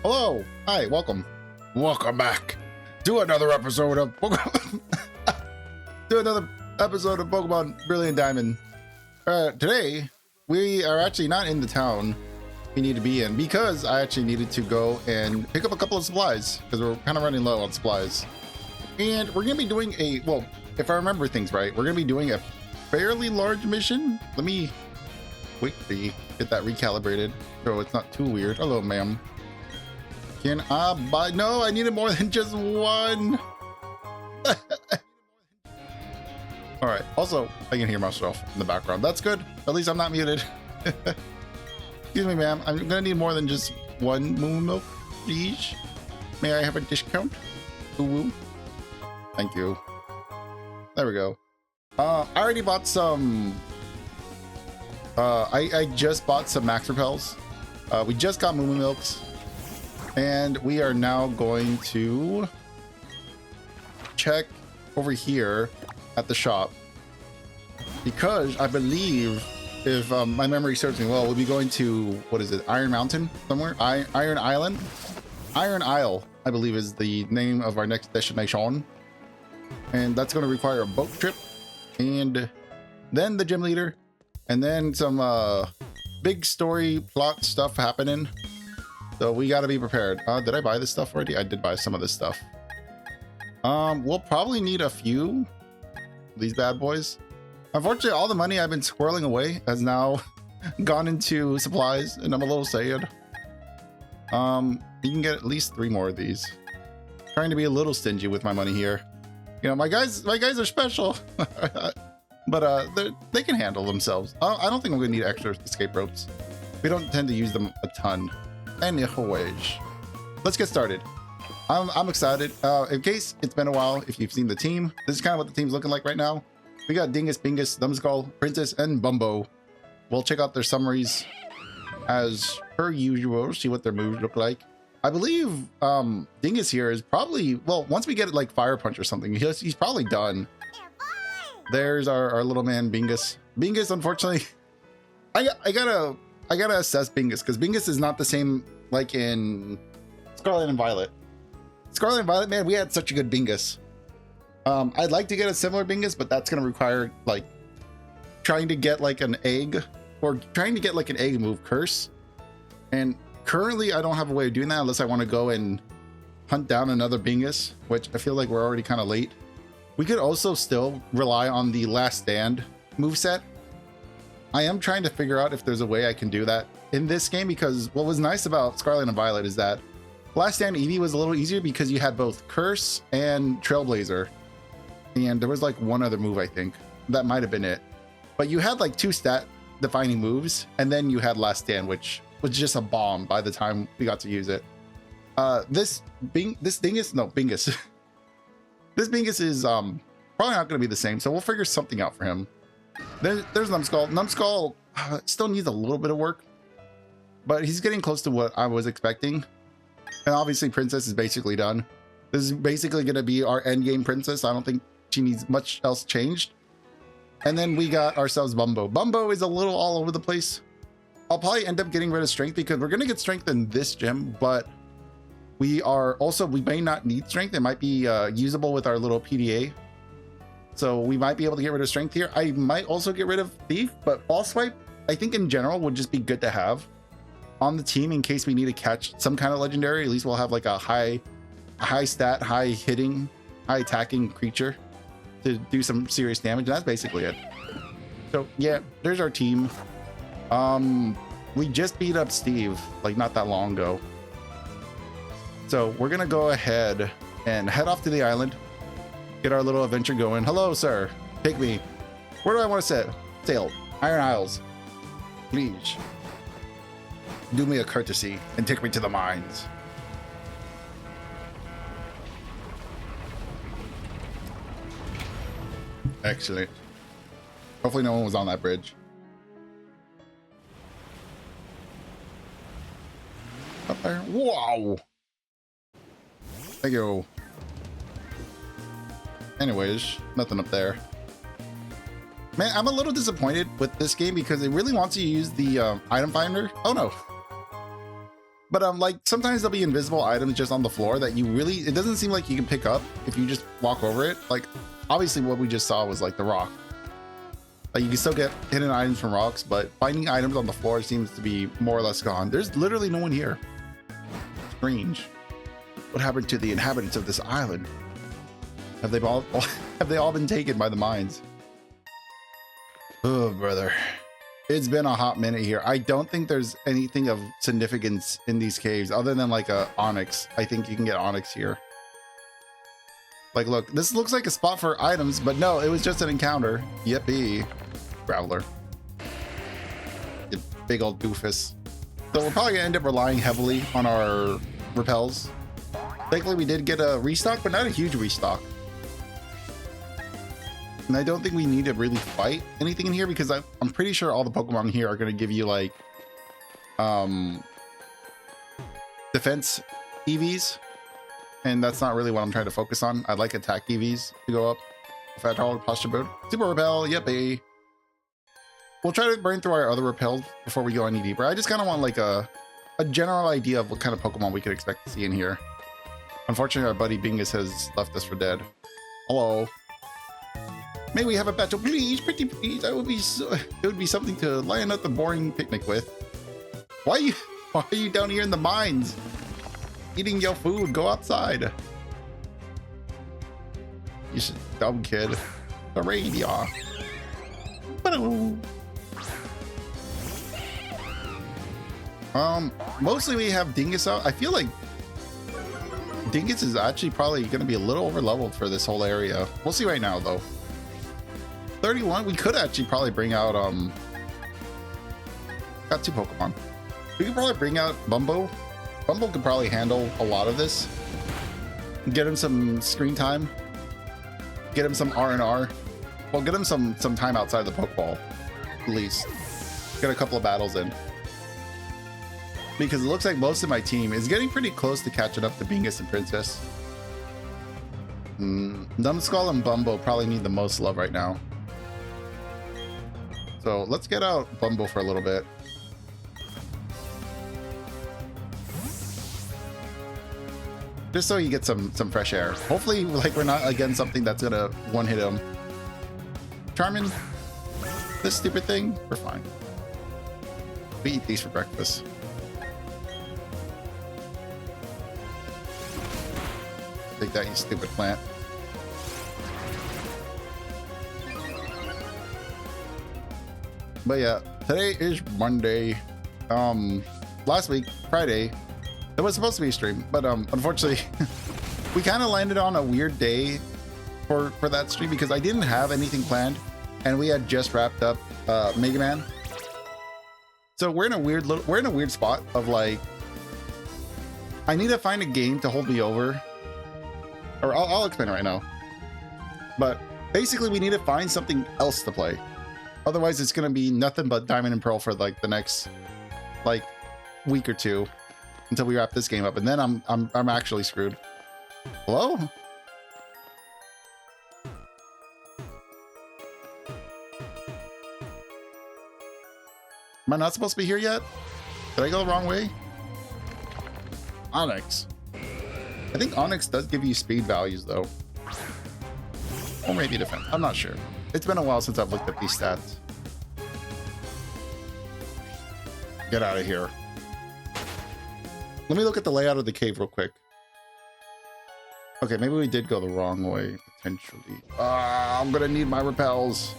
Hello. Hi. Welcome. Welcome back to another episode of Pokemon. Pokemon Brilliant Diamond. Today, we are actually not in the town we need to be in because I actually needed to go and pick up a couple of supplies because we're kind of running low on supplies. And we're going to be doing well, if I remember things right, we're going to be doing a fairly large mission. Let me quickly get that recalibrated so it's not too weird. Hello, ma'am. Can I buy? No, I needed more than just one. All right. Also, I can hear myself in the background. That's good. At least I'm not muted. Excuse me, ma'am. I'm gonna need more than just one moo milk, please. May I have a discount? Ooh. Thank you. There we go. I already bought some. I just bought some Max Repels. We just got moo milks. And we are now going to check over here at the shop because I believe, if my memory serves me well, we'll be going to, what is it, Iron Mountain somewhere? Iron Island? Iron Isle, I believe, is the name of our next destination. And that's going to require a boat trip and then the gym leader and then some big story plot stuff happening. So we got to be prepared. Did I buy this stuff already? I did buy some of this stuff. We'll probably need a few of these bad boys. Unfortunately, all the money I've been squirreling away has now gone into supplies, and I'm a little sad. You can get at least 3 more of these. Trying to be a little stingy with my money here. You know, my guys are special, but they can handle themselves. I don't think I'm gonna need extra escape ropes. We don't tend to use them a ton. Anyways, let's get started. I'm excited. In case it's been a while, if you've seen the team, this is kind of what the team's looking like right now. We got Dingus, Bingus, Numbskull, Princess, and Bumbo. We'll check out their summaries as per usual, see what their moves look like. I believe Dingus here is probably, well, once we get like Fire Punch or something, he's probably done. There's our little man Bingus. Bingus, unfortunately, I gotta assess Bingus because Bingus is not the same like in Scarlet and Violet. Scarlet and Violet, man, we had such a good Bingus. I'd like to get a similar Bingus, but that's gonna require like trying to get like an egg or trying to get like an egg move curse. And currently I don't have a way of doing that unless I want to go and hunt down another Bingus, which I feel like we're already kind of late. We could also still rely on the Last Stand moveset. I am trying to figure out if there's a way I can do that in this game because what was nice about Scarlet and Violet is that Last Stand Eevee was a little easier because you had both Curse and Trailblazer. And there was like one other move, I think. That might have been it. But you had like 2 stat defining moves and then you had Last Stand, which was just a bomb by the time we got to use it. This Bingus this Bingus is probably not going to be the same. So we'll figure something out for him. There's Numbskull. Numbskull still needs a little bit of work, but he's getting close to what I was expecting. And obviously Princess is basically done. This is basically going to be our end game Princess. I don't think she needs much else changed. And then we got ourselves Bumbo. Bumbo is a little all over the place. I'll probably end up getting rid of strength because we're going to get strength in this gym, but we may not need strength. It might be usable with our little PDA. So we might be able to get rid of strength here. I might also get rid of thief, but ball swipe, I think in general would just be good to have on the team in case we need to catch some kind of legendary. At least we'll have like a high stat, high hitting, high attacking creature to do some serious damage. And that's basically it. So yeah, there's our team. We just beat up Steve like not that long ago. So we're gonna go ahead and head off to the island. Get our little adventure going. Hello, sir. Take me. Where do I want to sail? Iron Isles. Please. Do me a courtesy and take me to the mines. Excellent. Hopefully no one was on that bridge. Up there. Wow. Thank you. Anyways, nothing up there. Man, I'm a little disappointed with this game because it really wants you to use the item finder. Oh no. But like sometimes there'll be invisible items just on the floor that you really, it doesn't seem like you can pick up if you just walk over it. Like obviously what we just saw was like the rock. Like you can still get hidden items from rocks, but finding items on the floor seems to be more or less gone. There's literally no one here. Strange. What happened to the inhabitants of this island? Have they all been taken by the mines? Oh, brother. It's been a hot minute here. I don't think there's anything of significance in these caves other than like a onyx. I think you can get onyx here. Like, look, this looks like a spot for items, but no, it was just an encounter. Yippee. Growler. You big old doofus. So we're probably gonna end up relying heavily on our repels. Thankfully, we did get a restock, but not a huge restock. And I don't think we need to really fight anything in here because I'm pretty sure all the Pokemon here are going to give you like defense EVs. And that's not really what I'm trying to focus on. I'd like attack EVs to go up. Fat Hall, Posture Boot, Super Repel, yippee. We'll try to burn through our other repels before we go any deeper. I just kind of want like a general idea of what kind of Pokemon we could expect to see in here. Unfortunately, our buddy Bingus has left us for dead. Hello. May we have a battle, please? Pretty please. That would be so, it would be something to lighten up the boring picnic with. Why are you down here in the mines? Eating your food. Go outside. You should, dumb kid. The radio. Mostly we have Dingus out. I feel like Dingus is actually probably going to be a little over leveled for this whole area. We'll see right now though. 31, we could actually probably bring out got 2 Pokemon. We could probably bring out Bumbo. Bumbo could probably handle a lot of this. Get him some screen time. Get him some R&R. Well, get him some time outside the Pokeball, at least. Get a couple of battles in. Because it looks like most of my team is getting pretty close to catching up to Bingus and Princess. Numbskull and Bumbo probably need the most love right now. So let's get out Bumbo for a little bit. Just so you get some fresh air. Hopefully, like, we're not against something that's gonna one-hit him. Charmin, this stupid thing, we're fine. We eat these for breakfast. Take that, you stupid plant. But yeah, today is Monday. Last week, Friday, it was supposed to be a stream, but unfortunately, we kind of landed on a weird day for that stream because I didn't have anything planned, and we had just wrapped up Mega Man. So we're in a weird spot of like, I need to find a game to hold me over, or I'll explain it right now. But basically, we need to find something else to play. Otherwise, it's gonna be nothing but Diamond and Pearl for like the next like week or two until we wrap this game up, and then I'm actually screwed. Hello? Am I not supposed to be here yet? Did I go the wrong way? Onyx. I think Onyx does give you speed values though. Or maybe defense. I'm not sure. It's been a while since I've looked at these stats. Get out of here. Let me look at the layout of the cave real quick. Okay, maybe we did go the wrong way, potentially. I'm gonna need my repels.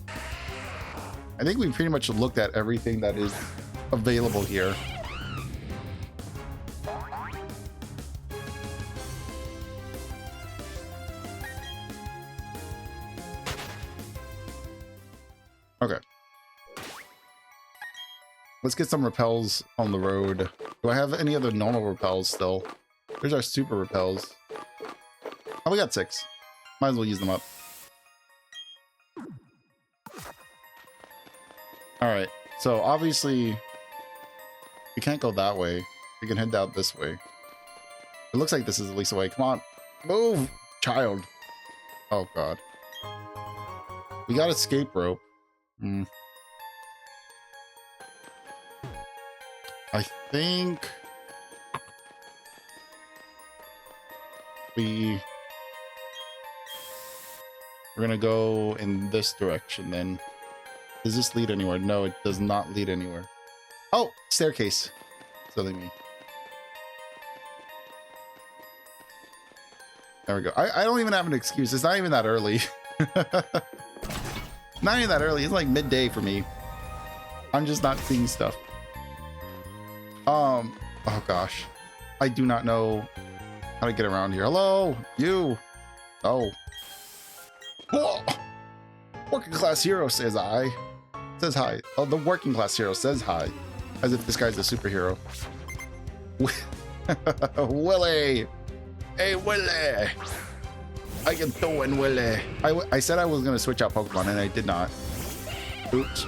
I think we pretty much looked at everything that is available here. Okay. Let's get some repels on the road. Do I have any other normal repels still? There's our super repels. Oh, we got 6. Might as well use them up. Alright, so obviously we can't go that way. We can head out this way. It looks like this is at least a way. Come on. Move, child. Oh, God. We got escape rope. I think we're gonna go in this direction then. Does this lead anywhere? No, it does not lead anywhere. Oh, staircase. Silly me. There we go. I don't even have an excuse. It's not even that early. Not even that early. It's like midday for me. I'm just not seeing stuff. Oh gosh. I do not know how to get around here. Hello, you. Oh. Whoa. Working class hero says I. Says hi. Oh, the working class hero says hi. As if this guy's a superhero. Willie. Hey, Willie. I can throw in Willie. I said I was going to switch out Pokemon and I did not. Oops.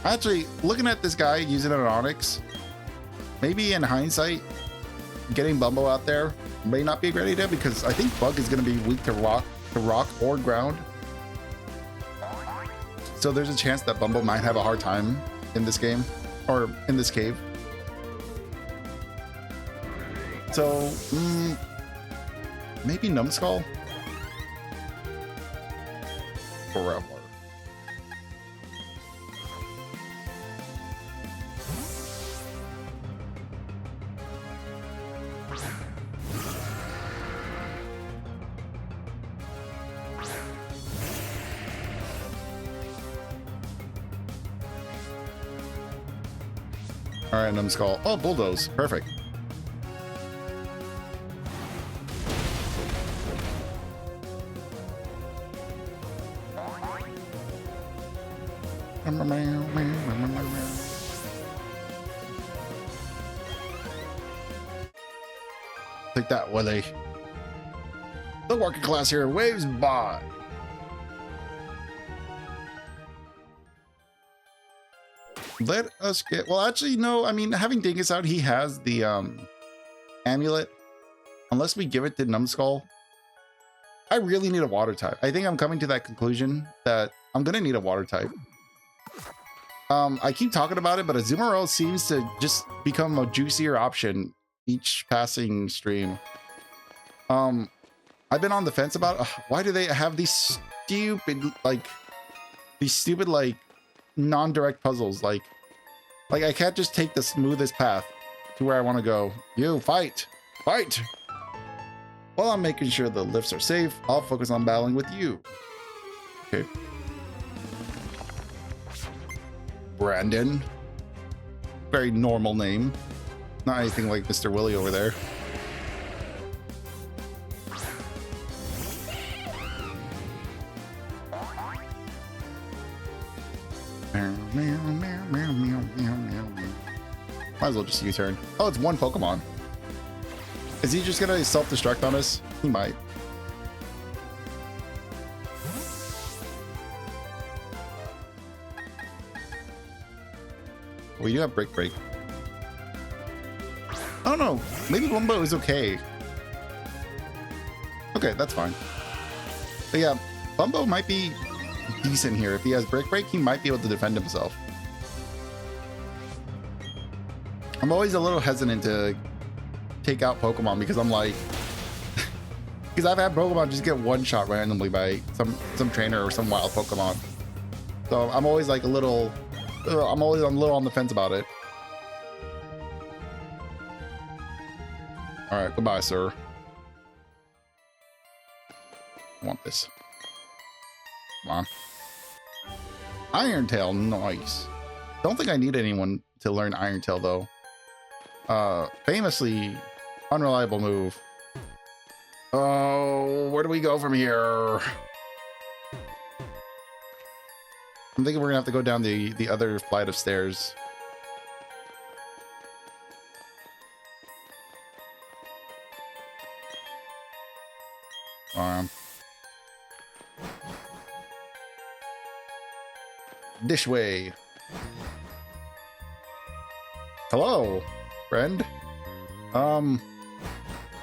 Actually, looking at this guy using an Onix, maybe in hindsight, getting Bumbo out there may not be a great idea because I think Bug is going to be weak to rock or ground. So there's a chance that Bumbo might have a hard time in this game or in this cave. So maybe Numbskull? Forever. All right, Numbskull. Oh, Bulldoze. Perfect. Take that, Willie. The working class here waves by. Let us get, well, actually, no, I mean, having Dingus out, he has the amulet. Unless we give it to Numbskull, I really need a water type. I think I'm coming to that conclusion that I'm gonna need a water type. I keep talking about it, but Azumarill seems to just become a juicier option each passing stream. I've been on the fence about why do they have these stupid non-direct puzzles. Like I can't just take the smoothest path to where I want to go. You fight. While I'm making sure the lifts are safe, I'll focus on battling with you. Okay. Brandon. Very normal name. Not anything like Mr. Willie over there. Might as well just U-turn. Oh, it's one Pokemon. Is he just gonna self-destruct on us? He might. We do have Break. I don't know. Maybe Bumbo is okay. Okay, that's fine. But yeah, Bumbo might be decent here. If he has Break, he might be able to defend himself. I'm always a little hesitant to take out Pokemon because I'm like, because I've had Pokemon just get one shot randomly by some trainer or some wild Pokemon. So I'm always like a little, I'm always a little on the fence about it. All right, goodbye, sir. I want this. Come on. Iron Tail, nice. Don't think I need anyone to learn Iron Tail though. Famously unreliable move. Oh, where do we go from here? I'm thinking we're gonna have to go down the other flight of stairs. This way. Hello, friend.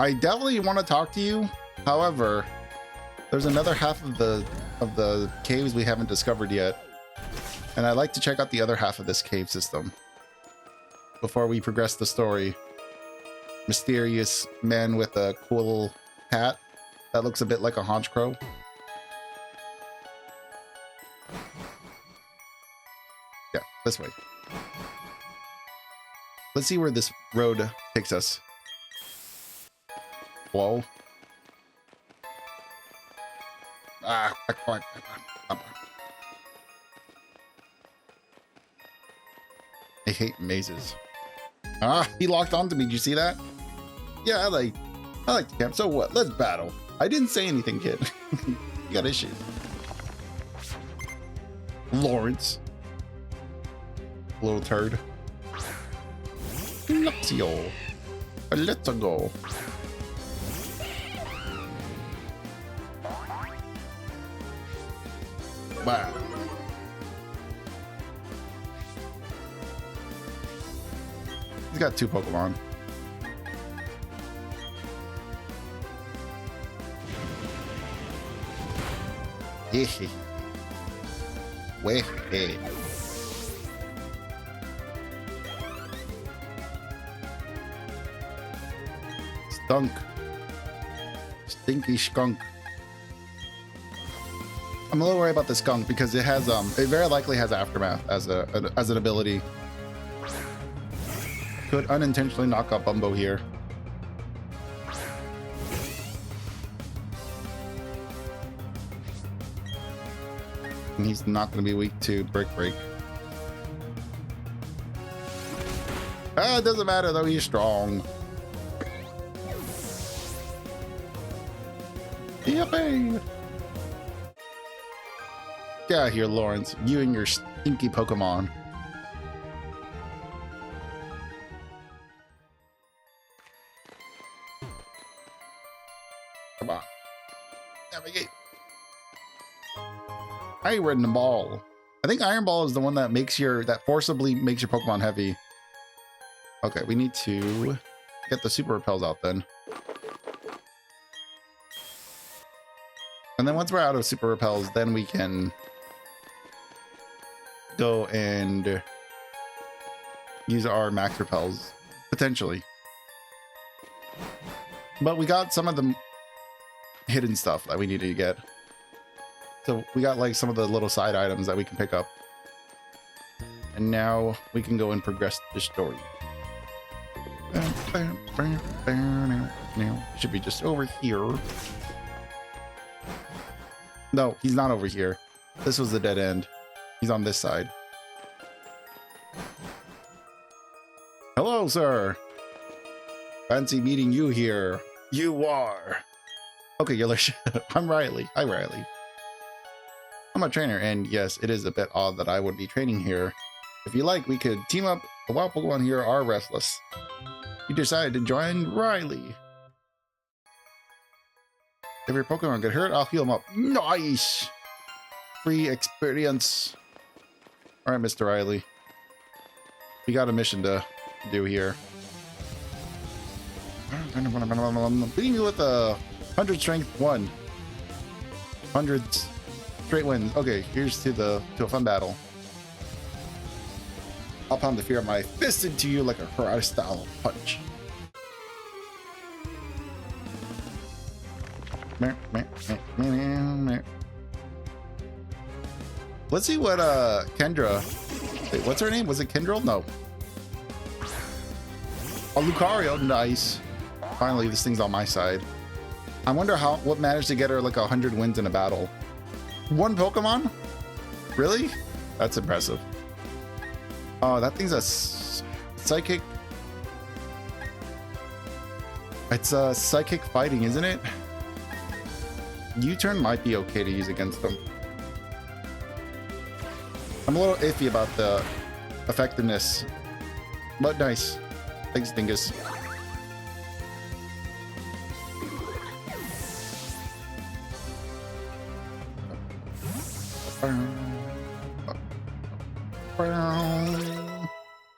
I definitely want to talk to you. However, there's another half of the caves we haven't discovered yet. And I'd like to check out the other half of this cave system before we progress the story. Mysterious man with a cool hat that looks a bit like a haunch crow. Yeah, this way. Let's see where this road takes us. Whoa. I hate mazes. Ah, he locked onto me. Did you see that? Yeah, I like to camp. So what? Let's battle. I didn't say anything, kid. You got issues. Lawrence. Little turd. Luxio. Let's go. Wow. He's got 2 Pokemon. Hehe. Way. Stunk. Stinky skunk. I'm a little worried about the skunk because it has it very likely has aftermath as an ability. Could unintentionally knock out Bumbo here. And he's not going to be weak to Break. Ah, it doesn't matter though, he's strong. Yippee! Get out of here, Lawrence. You and your stinky Pokemon. Come on. Navigate. Iron Ball. I think Iron Ball is the one that that forcibly makes your Pokemon heavy. Okay, we need to get the Super Repels out then. And then once we're out of Super Repels, then we can go and use our Max Repels, potentially. But we got some of the hidden stuff that we needed to get. So we got like some of the little side items that we can pick up. And now we can go and progress the story. Should be just over here. No, he's not over here. This was the dead end. He's on this side. Hello, sir. Fancy meeting you here. You are. Okay, you're like, I'm Riley. Hi, Riley. I'm a trainer, and yes, it is a bit odd that I would be training here. If you like, we could team up. The wild Pokemon here are restless. You decided to join Riley. If your Pokemon get hurt, I'll heal them up. Nice! Free experience. Alright, Mr. Riley. We got a mission to do here. Beating you with a 100 strength 1. 100 straight wins. Okay, here's to a fun battle. I'll pound the fear of my fist into you like a karate style punch. Let's see what Kendra. Wait, what's her name? Was it Kendrell? No. Oh, Lucario, nice. Finally, this thing's on my side. I wonder what managed to get her like 100 wins in a battle. 1 Pokemon? Really? That's impressive. Oh, that thing's a psychic. It's a psychic fighting, isn't it? U-turn might be okay to use against them. I'm a little iffy about the effectiveness, but nice. Thanks, Dingus.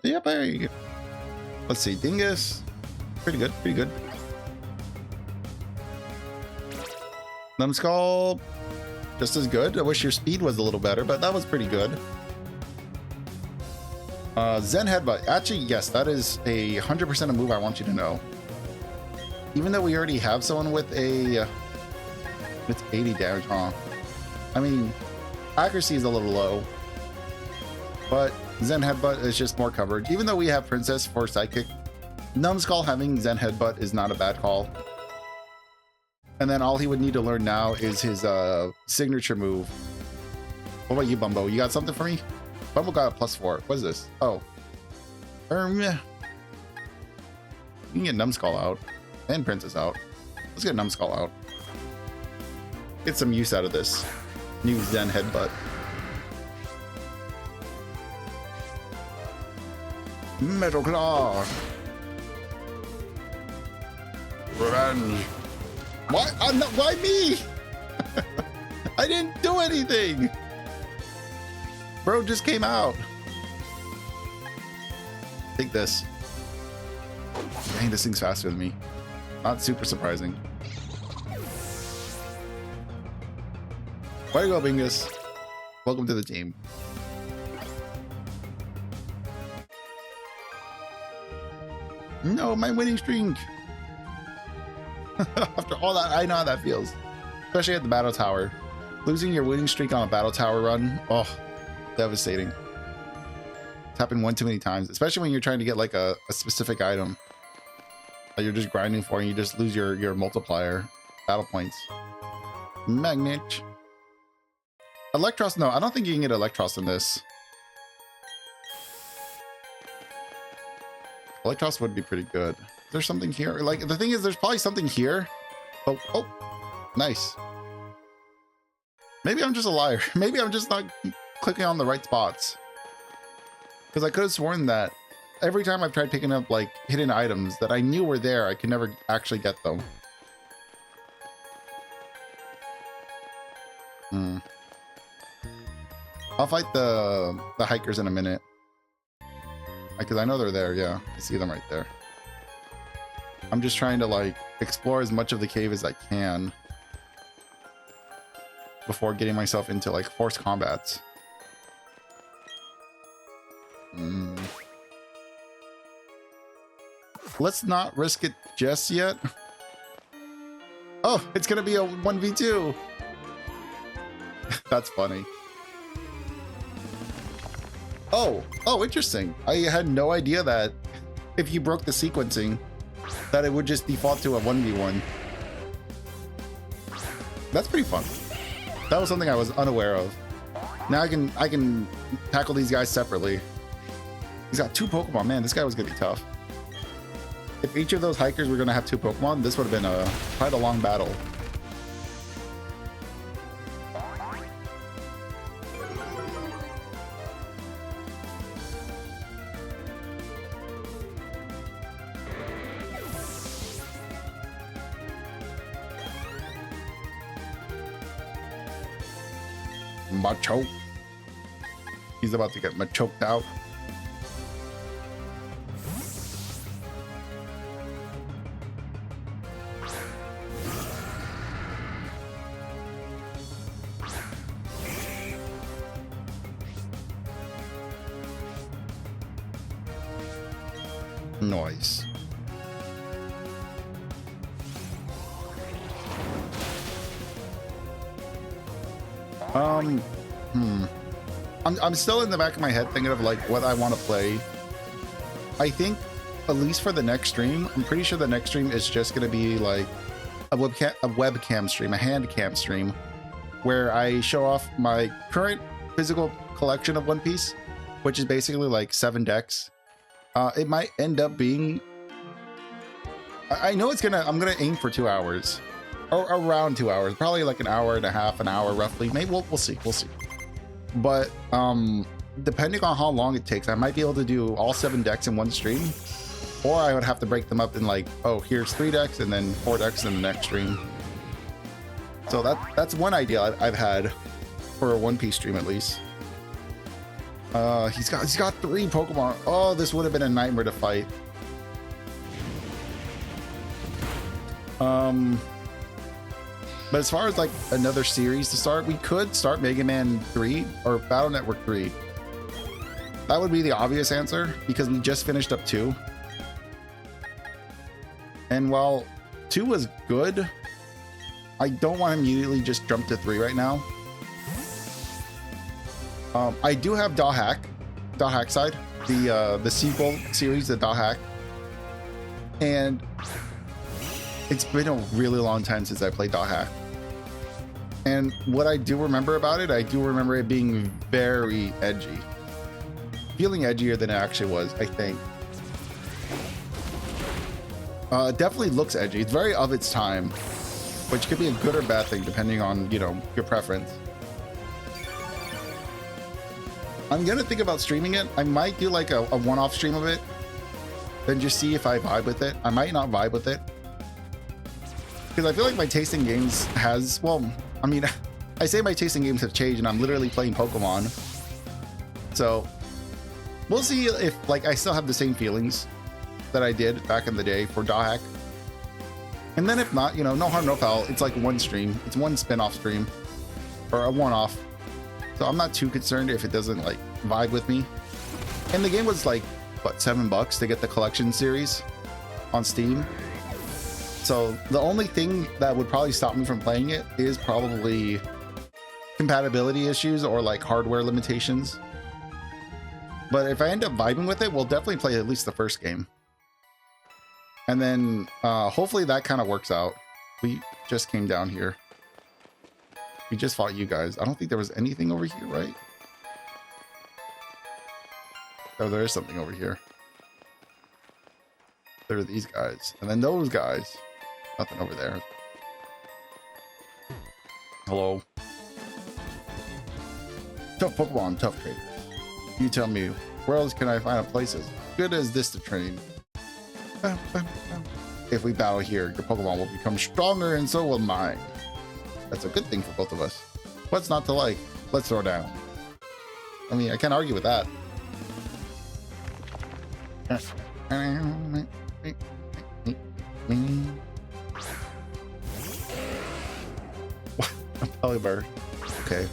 Yep, hey. Let's see, Dingus. Pretty good, pretty good. Numbskull, just as good. I wish your speed was a little better, but that was pretty good. Zen Headbutt. Actually, yes, that is 100% a move I want you to know. Even though we already have someone with a... It's 80 damage, huh? I mean, accuracy is a little low. But Zen Headbutt is just more coverage. Even though we have Princess for Sidekick, Numbskull having Zen Headbutt is not a bad call. And then all he would need to learn now is his signature move. What about you, Bumbo? You got something for me? Bumbo got a +4. What is this? Oh. You can get Numbskull out. And Princess out. Let's get Numbskull out. Get some use out of this new Zen Headbutt. Metal Claw. Revenge. Why? Why me? I didn't do anything. Bro just came out. Take this. Dang, this thing's faster than me. Not super surprising. Way to go, Bingus. Welcome to the team. No, my winning streak. After all that, I know how that feels. Especially at the battle tower. Losing your winning streak on a battle tower run, oh, devastating. It's happened one too many times, especially when you're trying to get like a specific item that you're just grinding for and you just lose your multiplier battle points. Magnet. Electros, no, I don't think you can get Electros in this. Electros would be pretty good. There's something here. Like, the thing is, there's probably something here. Oh, nice. Maybe I'm just a liar. Maybe I'm just not clicking on the right spots. Because I could have sworn that every time I've tried picking up, like, hidden items that I knew were there, I could never actually get them. I'll fight the hikers in a minute. Because I know they're there, yeah. I see them right there. I'm just trying to, like, explore as much of the cave as I can before getting myself into, like, forced combats. Let's not risk it just yet. Oh, it's gonna be a 1v2. That's funny. Oh, interesting. I had no idea that if you broke the sequencing, that it would just default to a 1v1. That's pretty fun. That was something I was unaware of. Now I can tackle these guys separately. He's got 2 Pokemon. Man, this guy was gonna be tough. If each of those hikers were gonna have 2 Pokemon, this would have been quite a long battle. Machoke. He's about to get machoked out. Nice. I'm still in the back of my head thinking of like what I want to play. I think at least for the next stream, I'm pretty sure the next stream is just going to be like a webcam stream, a hand cam stream, where I show off my current physical collection of One Piece, which is basically like 7 decks. It might end up being, I know I'm gonna aim for 2 hours, or around 2 hours, probably like an hour and a half, an hour roughly. Maybe we'll see. But depending on how long it takes, I might be able to do all 7 decks in one stream, or I would have to break them up in like, oh, here's 3 decks and then 4 decks in the next stream. So that's one idea I've had for a One Piece stream at least. He's got 3 Pokemon. Oh, this would have been a nightmare to fight. But as far as like another series to start, we could start Mega Man 3 or Battle Network 3. That would be the obvious answer because we just finished up 2. And while 2 was good, I don't want to immediately just jump to 3 right now. I do have Hack Side, the sequel series, the Hack, and it's been a really long time since I played Hack. And what I do remember about it, I do remember it being very edgy, feeling edgier than it actually was, I think. It definitely looks edgy. It's very of its time, which could be a good or bad thing depending on, you know, your preference. I'm gonna think about streaming it. I might do like a one-off stream of it, then just see if I vibe with it. I might not vibe with it because I feel like my taste in games has, well, I mean, I say my taste in games have changed and I'm literally playing Pokemon. So we'll see if like I still have the same feelings that I did back in the day for Hack. And then if not, you know, no harm, no foul. It's like one stream. It's one spin-off stream or a one-off. So I'm not too concerned if it doesn't like vibe with me. And the game was like, what, $7 to get the collection series on Steam. So the only thing that would probably stop me from playing it is probably compatibility issues or like hardware limitations. But if I end up vibing with it, we'll definitely play at least the first game. And then hopefully that kind of works out. We just came down here. We just fought you guys. I don't think there was anything over here, right? Oh, there is something over here. There are these guys. And then those guys. Nothing over there. Hello. Tough Pokemon, tough traders. You tell me, where else can I find a place as good as this to train? If we battle here, your Pokemon will become stronger and so will mine. That's a good thing for both of us. What's not to like? Let's throw down. I mean, I can't argue with that. What? A Pelibird. Okay.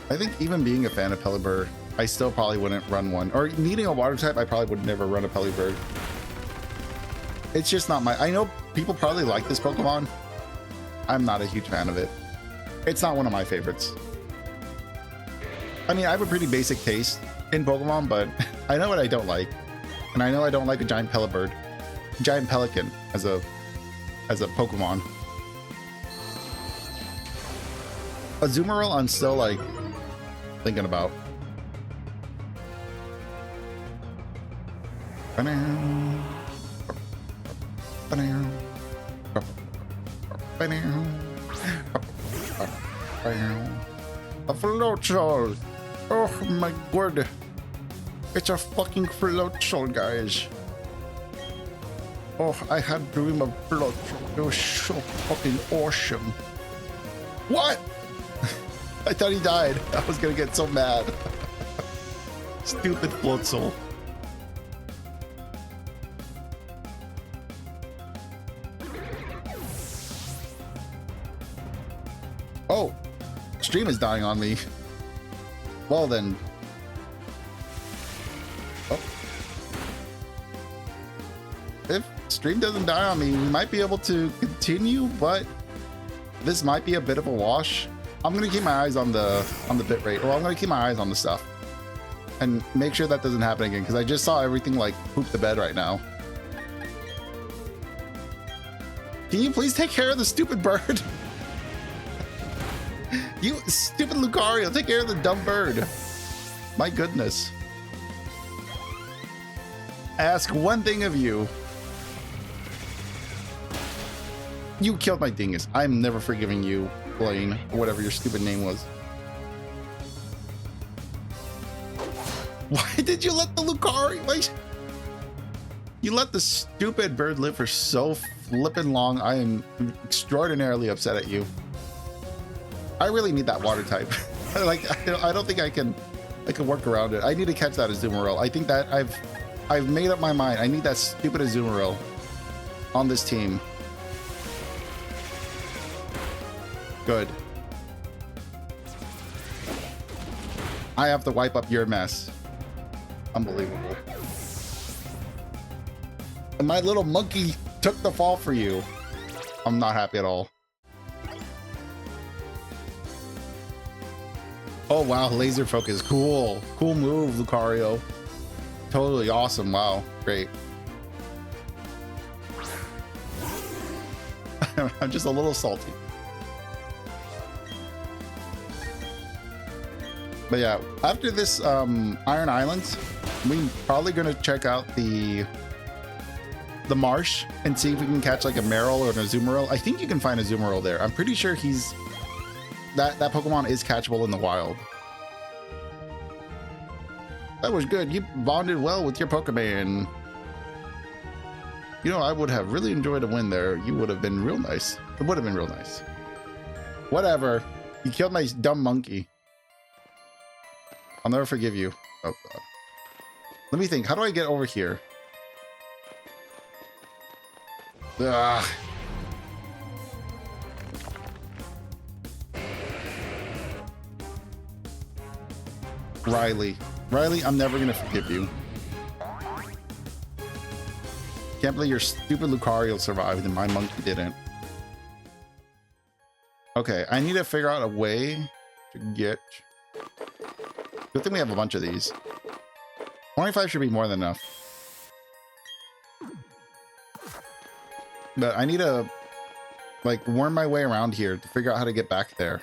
I think even being a fan of Pelibird, I still probably wouldn't run one. Or needing a water type, I probably would never run a Pelibird. It's just not my... I know people probably like this Pokemon. I'm not a huge fan of it. It's not one of my favorites. I mean, I have a pretty basic taste in Pokemon, but I know what I don't like. And I know I don't like a giant Pelibird. Giant Pelican as a Pokemon. Azumarill, I'm still like thinking about. A Floatzel. Oh my god. It's a fucking Floatzel, guys. Oh, I had a dream of Floatzel. It was so fucking awesome. What? I thought he died. I was gonna get so mad. Stupid Floatzel. Oh, stream is dying on me. Well then. Oh. If stream doesn't die on me, we might be able to continue, but this might be a bit of a wash. I'm gonna keep my eyes on the bitrate, or I'm gonna keep my eyes on the stuff and make sure that doesn't happen again, because I just saw everything like poop the bed right now. Can you please take care of the stupid bird? You stupid Lucario, take care of the dumb bird. My goodness. I ask one thing of you. You killed my dingus. I'm never forgiving you, Blaine, or whatever your stupid name was. Why did you let the Lucario? Why? You let the stupid bird live for so flippin' long. I am extraordinarily upset at you. I really need that water type. Like, I don't think I can work around it. I need to catch that Azumarill. I think that I've made up my mind. I need that stupid Azumarill on this team. Good. I have to wipe up your mess. Unbelievable. And my little monkey took the fall for you. I'm not happy at all. Oh, wow. Laser focus. Cool. Cool move, Lucario. Totally awesome. Wow. Great. I'm just a little salty. But yeah, after this Iron Islands, we're probably going to check out the marsh and see if we can catch like a Marill or an Azumarill. I think you can find a Azumarill there. I'm pretty sure he's... That Pokemon is catchable in the wild. That was good. You bonded well with your Pokemon. You know, I would have really enjoyed a win there. You would have been real nice. It would have been real nice. Whatever. You killed my dumb monkey. I'll never forgive you. Oh, God. Let me think. How do I get over here? Ugh. Riley, I'm never gonna forgive you. Can't believe your stupid Lucario survived and my monkey didn't. Okay, I need to figure out a way to get... Good thing we have a bunch of these. 25 should be more than enough. But I need to, like, worm my way around here to figure out how to get back there.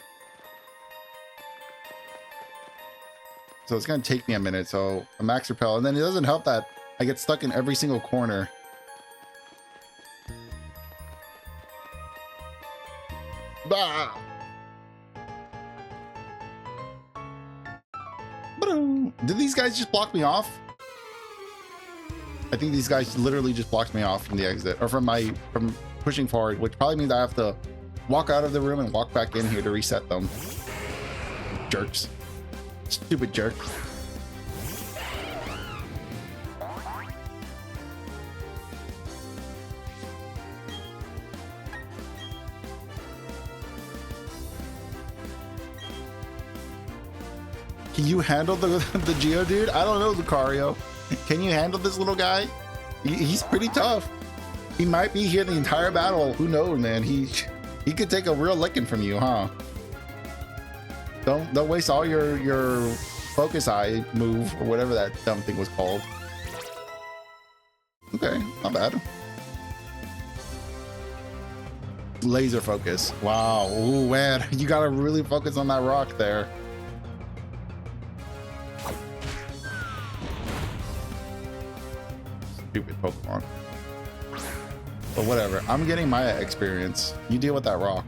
So it's going to take me a minute. So a max repel. And then it doesn't help that I get stuck in every single corner. Bah! Did these guys just block me off? I think these guys literally just blocked me off from the exit, or from pushing forward, which probably means I have to walk out of the room and walk back in here to reset them. Jerks. Stupid jerk. Can you handle the Geodude? I don't know, Lucario. Can you handle this little guy? He's pretty tough. He might be here the entire battle. Who knows, man? He could take a real licking from you, huh? Don't waste all your focus eye move or whatever that dumb thing was called. Okay, not bad. Laser focus. Wow. Ooh, man, you gotta really focus on that rock there. Stupid Pokemon. But whatever. I'm getting my experience. You deal with that rock.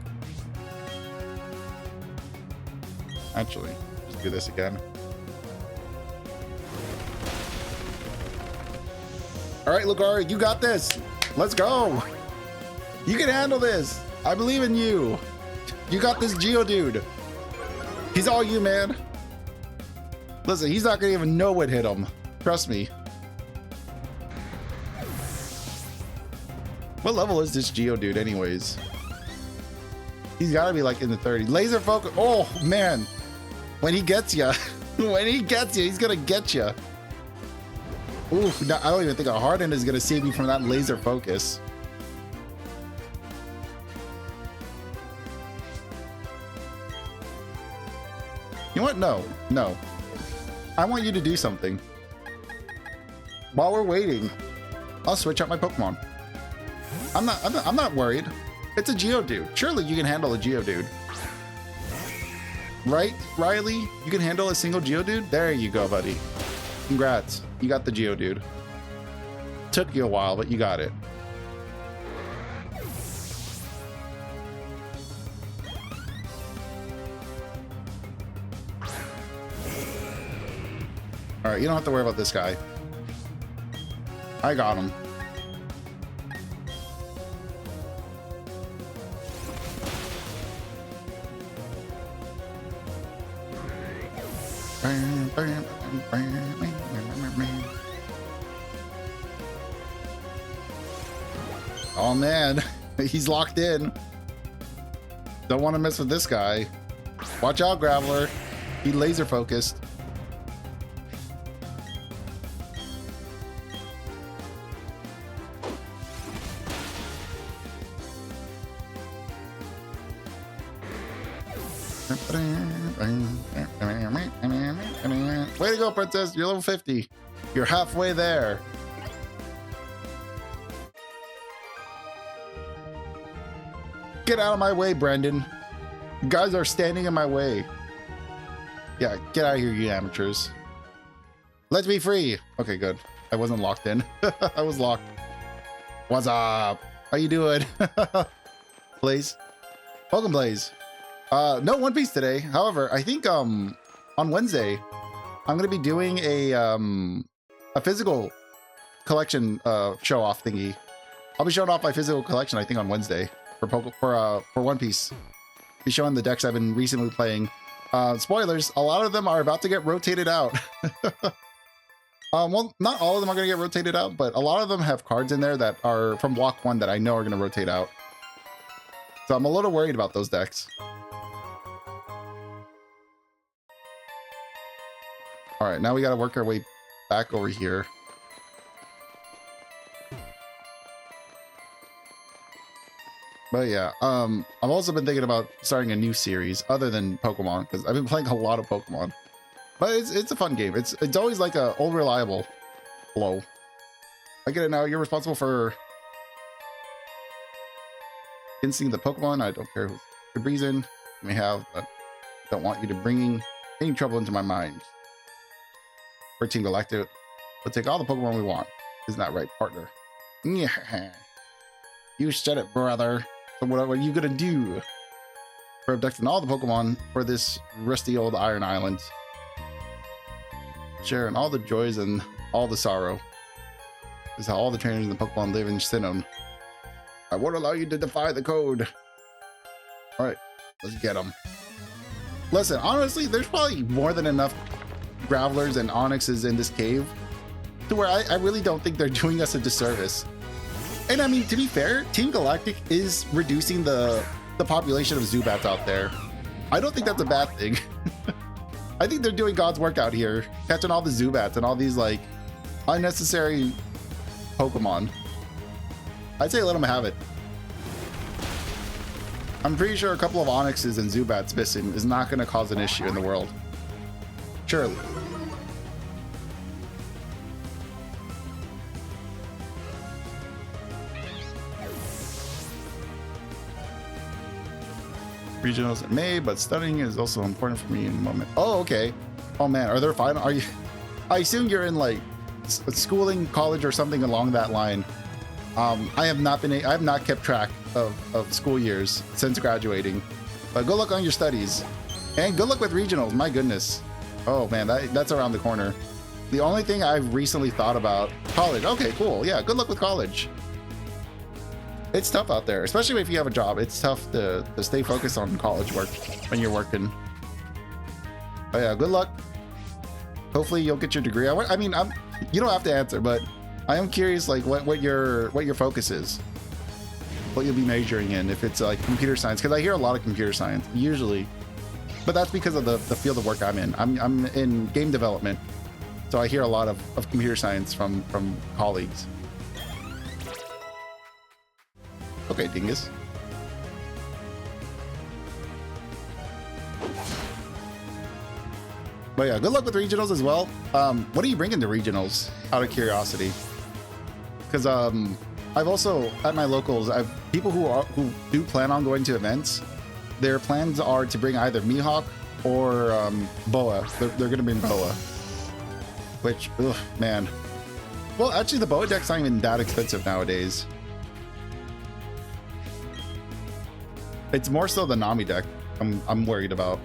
Actually, let's do this again. All right, Lucario, you got this. Let's go. You can handle this. I believe in you. You got this Geodude. He's all you, man. Listen, he's not gonna even know what hit him. Trust me. What level is this Geodude anyways? He's gotta be like in the 30s. Laser focus. Oh man. When he gets you, he's gonna get you. Ooh, no, I don't even think a Harden is gonna save me from that laser focus. You know what? No. I want you to do something. While we're waiting, I'll switch out my Pokemon. I'm not worried. It's a Geodude. Surely you can handle a Geodude. Right, Riley? You can handle a single Geodude? There you go, buddy. Congrats. You got the Geodude. Took you a while, but you got it. All right, you don't have to worry about this guy. I got him. Oh man, he's locked in. Don't want to mess with this guy. Watch out, Graveler. He laser focused. Way to go, princess. You're level 50. You're halfway there. Get out of my way, Brendan. You guys are standing in my way. Yeah, get out of here, you amateurs. Let me free. Okay, good. I wasn't locked in. I was locked. What's up? How you doing? Blaze. Welcome, Blaze. No One Piece today. However, I think on Wednesday, I'm gonna be doing a physical collection show off thingy. I'll be showing off my physical collection, I think, on Wednesday for One Piece. Be showing the decks I've been recently playing. Spoilers, a lot of them are about to get rotated out. Well, not all of them are gonna get rotated out, but a lot of them have cards in there that are from block 1 that I know are gonna rotate out. So I'm a little worried about those decks. All right, now we got to work our way back over here. But yeah, I've also been thinking about starting a new series other than Pokemon, because I've been playing a lot of Pokemon. But it's a fun game. It's always like a old reliable flow. I get it now. You're responsible for instinct the Pokemon. I don't care who's good reason you may have, but don't want you to bringing any trouble into my mind. We're Team Galactic. We'll take all the Pokemon we want. Isn't that right, partner? Yeah. You said it, brother. So what are you gonna do? We're abducting all the Pokemon for this rusty old Iron Island. Sharing all the joys and all the sorrow. This is how all the trainers in the Pokemon live in Sinnoh. I won't allow you to defy the code. Alright, let's get them. Listen, honestly, there's probably more than enough Gravelers and Onyxes in this cave to where I really don't think they're doing us a disservice. And I mean, to be fair, Team Galactic is reducing the population of Zubats out there. I don't think that's a bad thing. I think they're doing God's work out here, catching all the Zubats and all these like unnecessary Pokemon. I'd say let them have it. I'm pretty sure a couple of Onyxes and Zubats missing is not going to cause an issue in the world. Surely. Regionals in May, but studying is also important for me in the moment. Oh, okay. Oh man, are there final? Are you? I assume you're in like schooling, college, or something along that line. I have not kept track of school years since graduating. But good luck on your studies, and good luck with regionals. My goodness. Oh man, that's around the corner. The only thing I've recently thought about, college. Okay, cool. Yeah, good luck with college. It's tough out there, especially if you have a job. It's tough to stay focused on college work when you're working. But yeah, good luck. Hopefully you'll get your degree. I mean, you don't have to answer, but I am curious, like what your focus is, what you'll be majoring in. If it's like computer science, because I hear a lot of computer science usually. But that's because of the field of work I'm in. I'm in game development, so I hear a lot of computer science from colleagues. Okay, dingus. But yeah, good luck with regionals as well. What are you bringing to regionals, out of curiosity? Because I've also at my locals, I've people who do plan on going to events. Their plans are to bring either Mihawk or Boa. They're going to bring Boa. Which, ugh, man. Well, actually, the Boa deck's not even that expensive nowadays. It's more so the Nami deck I'm worried about.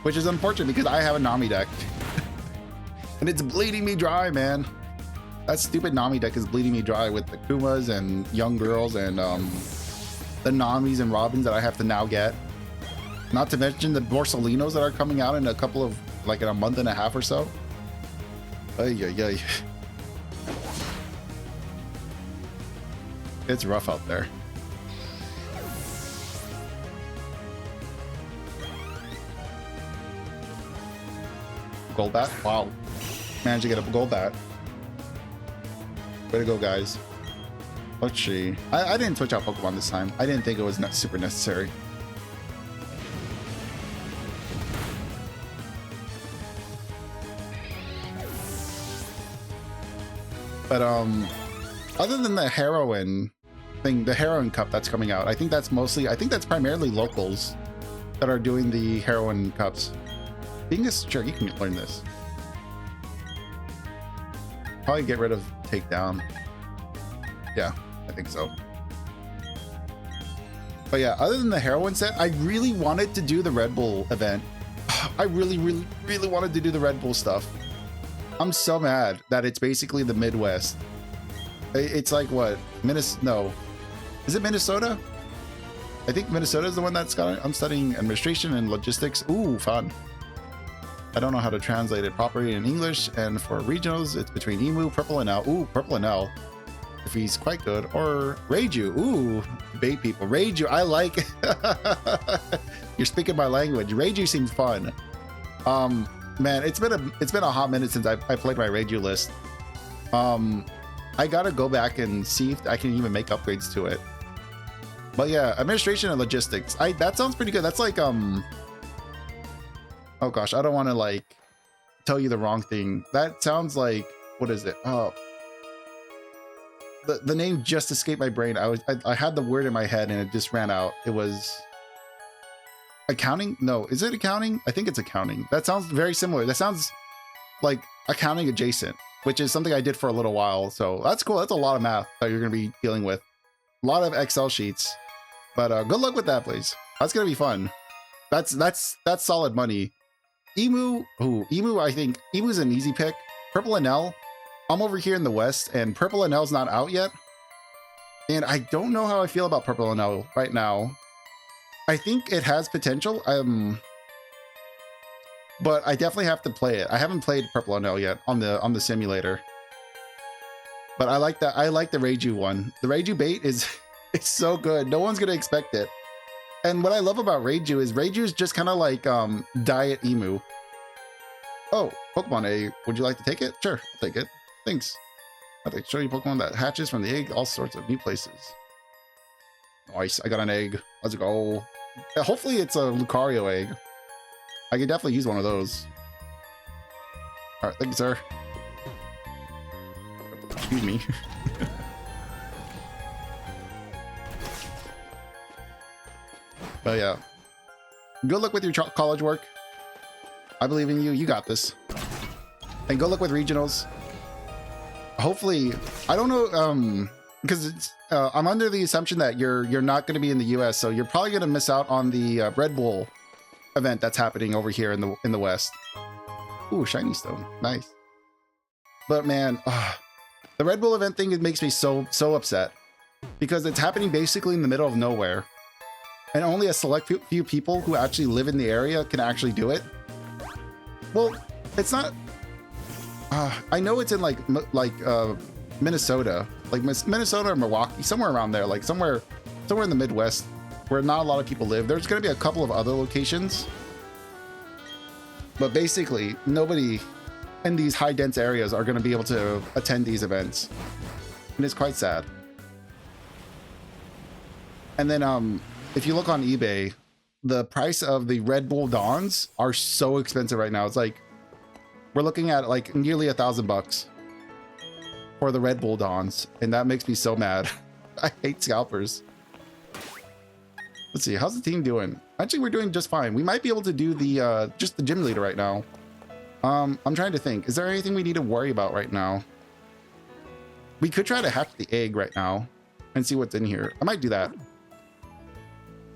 Which is unfortunate because I have a Nami deck. And it's bleeding me dry, man. That stupid Nami deck is bleeding me dry with the Kumas and young girls and the Namis and Robins that I have to now get. Not to mention the Borsalinos that are coming out in a couple of, like in a month and a half or so. Ay, ay, ay. It's rough out there. gold bat. Wow. Managed to get a gold bat. Way to go, guys. Let's see. I didn't switch out Pokemon this time. I didn't think it was super necessary. But other than the heroin thing, the heroin cup that's coming out, I think that's primarily locals that are doing the heroin cups. Sure, you can learn this. Probably get rid of takedown. Yeah, I think so. But yeah, other than the heroin set, I really wanted to do the Red Bull event. I really wanted to do the Red Bull stuff. I'm so mad that it's basically the Midwest. It's like what? No. Is it Minnesota? I think Minnesota is the one that's got it. I'm studying administration and logistics. Ooh, fun. I don't know how to translate it properly in English. And for regionals, it's between Emu, Purple and L. Ooh, Purple and L. If he's quite good. Or Reiju. Ooh, bait people. Reiju, I like it. You're speaking my language. Reiju seems fun. Man, it's been a hot minute since I played my Reiju list. I gotta go back and see if I can even make upgrades to it. But yeah, administration and logistics. That sounds pretty good. That's like oh gosh, I don't want to like tell you the wrong thing. That sounds like, what is it? Oh, the name just escaped my brain. I had the word in my head and it just ran out. It was accounting? No, is it accounting? I think it's accounting. That sounds very similar. That sounds like accounting adjacent, which is something I did for a little while. So that's cool. That's a lot of math that you're going to be dealing with. A lot of Excel sheets. But good luck with that, please. That's going to be fun. That's solid money. Emu, I think Emu's an easy pick. Purple and L. I'm over here in the West and Purple and L's not out yet. And I don't know how I feel about Purple and L right now. I think it has potential. But I definitely have to play it. I haven't played Purple and L yet on the simulator. But I like that. I like the Reiju one. The Reiju bait is it's so good. No one's gonna expect it. And what I love about Reiju is just kind of like diet emu. Oh, Pokemon egg. Would you like to take it? Sure, I'll take it. Thanks. I'll show you Pokemon that hatches from the egg, all sorts of new places. Nice, I got an egg. Let's go. Hopefully it's a Lucario egg. I could definitely use one of those. All right, thank you, sir. Excuse me. But yeah, good luck with your college work. I believe in you. You got this. And good luck with regionals. Hopefully, I don't know, because it's I'm under the assumption that you're not going to be in the U.S., so you're probably going to miss out on the Red Bull event that's happening over here in the West. Ooh, shiny stone, nice. But man, the Red Bull event thing, it makes me so upset because it's happening basically in the middle of nowhere, and only a select few people who actually live in the area can actually do it. Well, it's not. I know it's in like Minnesota, like Minnesota or Milwaukee, somewhere around there, like somewhere in the Midwest where not a lot of people live. There's going to be a couple of other locations, but basically nobody in these high dense areas are going to be able to attend these events, and it's quite sad. And then if you look on eBay, the price of the Red Bull Dawns are so expensive right now. It's like we're looking at like nearly $1,000 for the Red Bull Dawns, and that makes me so mad. I hate scalpers. Let's see, how's the team doing? Actually, we're doing just fine. We might be able to do the just the gym leader right now. I'm trying to think. Is there anything we need to worry about right now? We could try to hatch the egg right now and see what's in here. I might do that.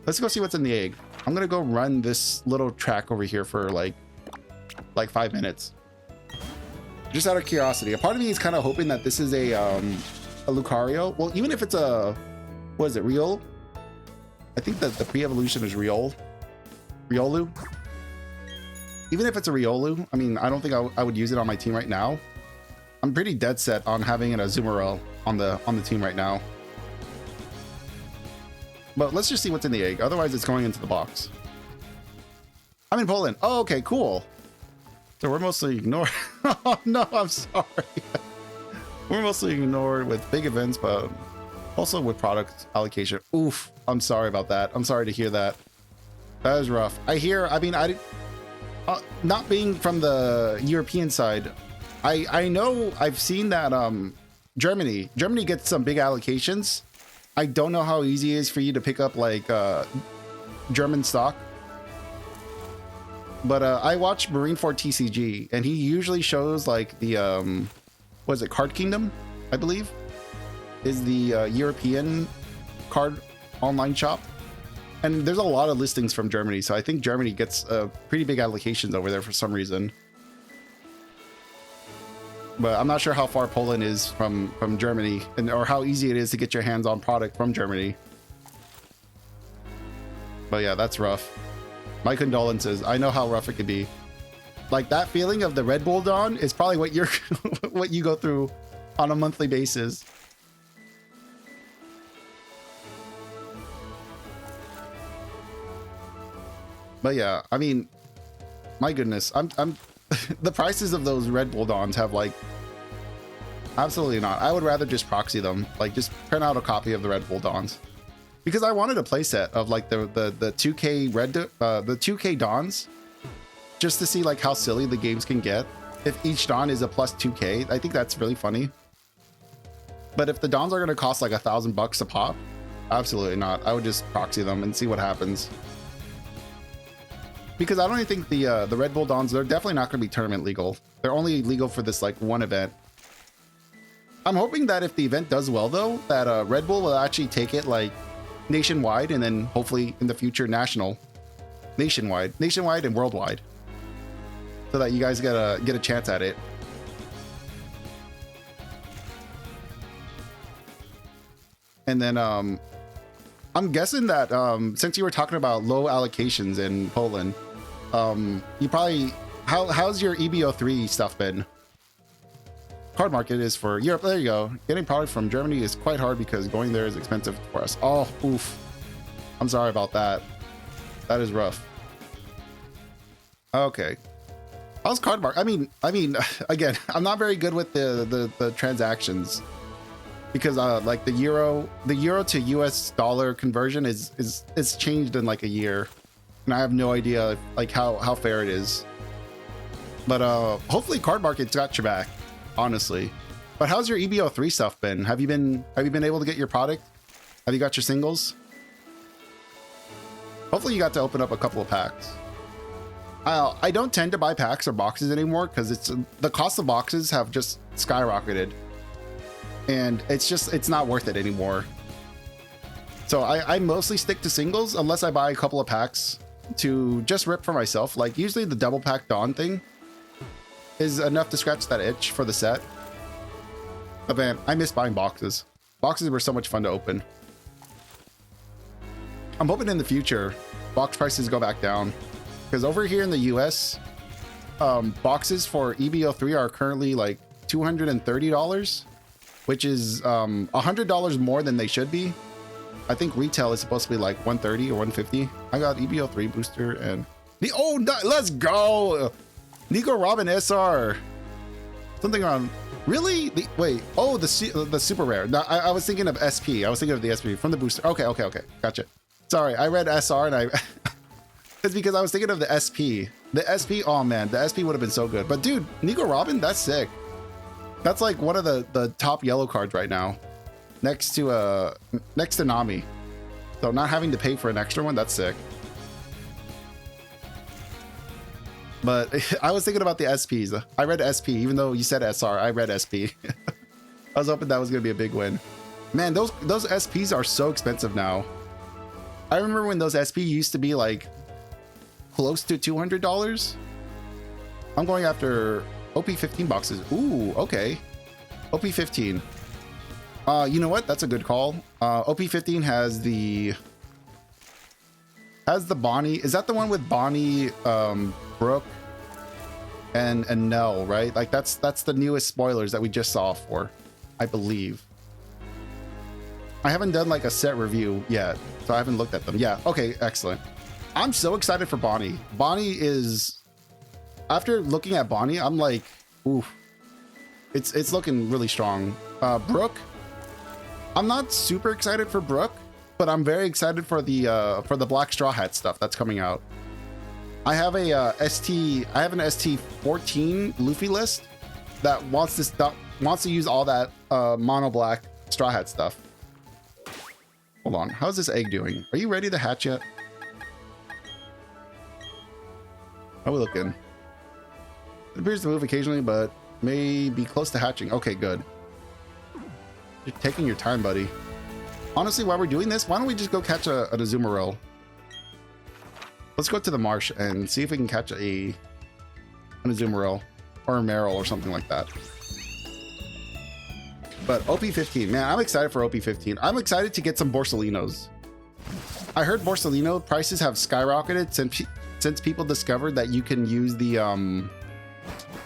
Let's go see what's in the egg. I'm gonna go run this little track over here for like 5 minutes. Just out of curiosity. A part of me is kind of hoping that this is a Lucario. Well, even if it's a, what is it, Riolu? I think that the pre-evolution is Riolu. Even if it's a Riolu, I mean, I don't think I would use it on my team right now. I'm pretty dead set on having an Azumarill on the team right now. But let's just see what's in the egg. Otherwise, it's going into the box. I'm in Poland. Oh, okay, cool. So we're mostly ignored. Oh no, I'm sorry. We're mostly ignored with big events, but also with product allocation. Oof, I'm sorry about that. I'm sorry to hear that. That is rough. I mean, not being from the European side, I know I've seen that Germany gets some big allocations. I don't know how easy it is for you to pick up like German stock. But I watch Marineford TCG, and he usually shows like the what is it, Card Kingdom, I believe, is the European card online shop. And there's a lot of listings from Germany, so I think Germany gets pretty big allocations over there for some reason. But I'm not sure how far Poland is from Germany, or how easy it is to get your hands on product from Germany. But yeah, that's rough. My condolences. I know how rough it can be. Like that feeling of the Red Bull Dawn is probably what you're what you go through on a monthly basis. But yeah, I mean, my goodness, I'm the prices of those Red Bull Dawns have like absolutely not. I would rather just proxy them, like just print out a copy of the Red Bull Dawns. Because I wanted a playset of like the 2K the 2K Dawns, just to see like how silly the games can get. If each Dawn is a plus 2K, I think that's really funny. But if the Dawns are going to cost like $1,000 a pop, absolutely not. I would just proxy them and see what happens. Because I don't even think the Red Bull Dawns, they're definitely not going to be tournament legal. They're only legal for this like one event. I'm hoping that if the event does well though, that Red Bull will actually take it like nationwide, and then hopefully in the future nationwide and worldwide, so that you guys get a chance at it. And then I'm guessing that since you were talking about low allocations in Poland, you probably how's your EBO3 stuff been? Card market is for Europe. There you go. Getting product from Germany is quite hard because going there is expensive for us. Oh, oof. I'm sorry about that. That is rough. Okay. How's card market? I mean, again, I'm not very good with the transactions, because like the euro to US dollar conversion is changed in like a year, and I have no idea like how fair it is. But hopefully card market's got your back, honestly. But how's your EBO3 stuff been? Have you been able to get your product? Have you got your singles? Hopefully you got to open up a couple of packs. I don't tend to buy packs or boxes anymore because the cost of boxes have just skyrocketed, and it's not worth it anymore. So I mostly stick to singles unless I buy a couple of packs to just rip for myself. Like usually the double pack Dawn thing is enough to scratch that itch for the set. But man, I miss buying boxes. Boxes were so much fun to open. I'm hoping in the future box prices go back down, because over here in the US, boxes for EBO3 are currently like $230, which is $100 more than they should be. I think retail is supposed to be like $130 or $150. I got EBO3 booster and let's go. Nico Robin SR. Something on really? Wait. Oh, the super rare. No, I was thinking of SP. I was thinking of the SP from the booster. Okay. Gotcha. Sorry, I read SR and I. It's because I was thinking of the SP. The SP. Oh man, the SP would have been so good. But dude, Nico Robin, that's sick. That's like one of the top yellow cards right now, next to Nami. So not having to pay for an extra one, that's sick. But I was thinking about the SPs. I read SP, even though you said SR. I read SP. I was hoping that was gonna be a big win. Man, those SPs are so expensive now. I remember when those SP used to be like close to $200. I'm going after OP15 boxes. Ooh, okay. OP15. You know what? That's a good call. OP15 has the Bonnie. Is that the one with Bonnie, Brooke, and Nell, right? Like that's the newest spoilers that we just saw for, I believe. I haven't done like a set review yet, so I haven't looked at them. Yeah, okay, excellent. I'm so excited for Bonnie. Bonnie is, after looking at Bonnie, I'm like, ooh, it's looking really strong. Brooke, I'm not super excited for Brooke, but I'm very excited for the Black Straw Hat stuff that's coming out. I have a I have an ST14 Luffy list that wants to use all that mono black Straw Hat stuff. Hold on, how's this egg doing? Are you ready to hatch yet? How are we looking? It appears to move occasionally, but may be close to hatching. Okay, good. You're taking your time, buddy. Honestly, while we're doing this, why don't we just go catch an Azumarill? Let's go to the marsh and see if we can catch an Azumarill or a Marill or something like that. But OP15, man, I'm excited for OP15. I'm excited to get some Borsalinos. I heard Borsalino prices have skyrocketed since people discovered that you can use the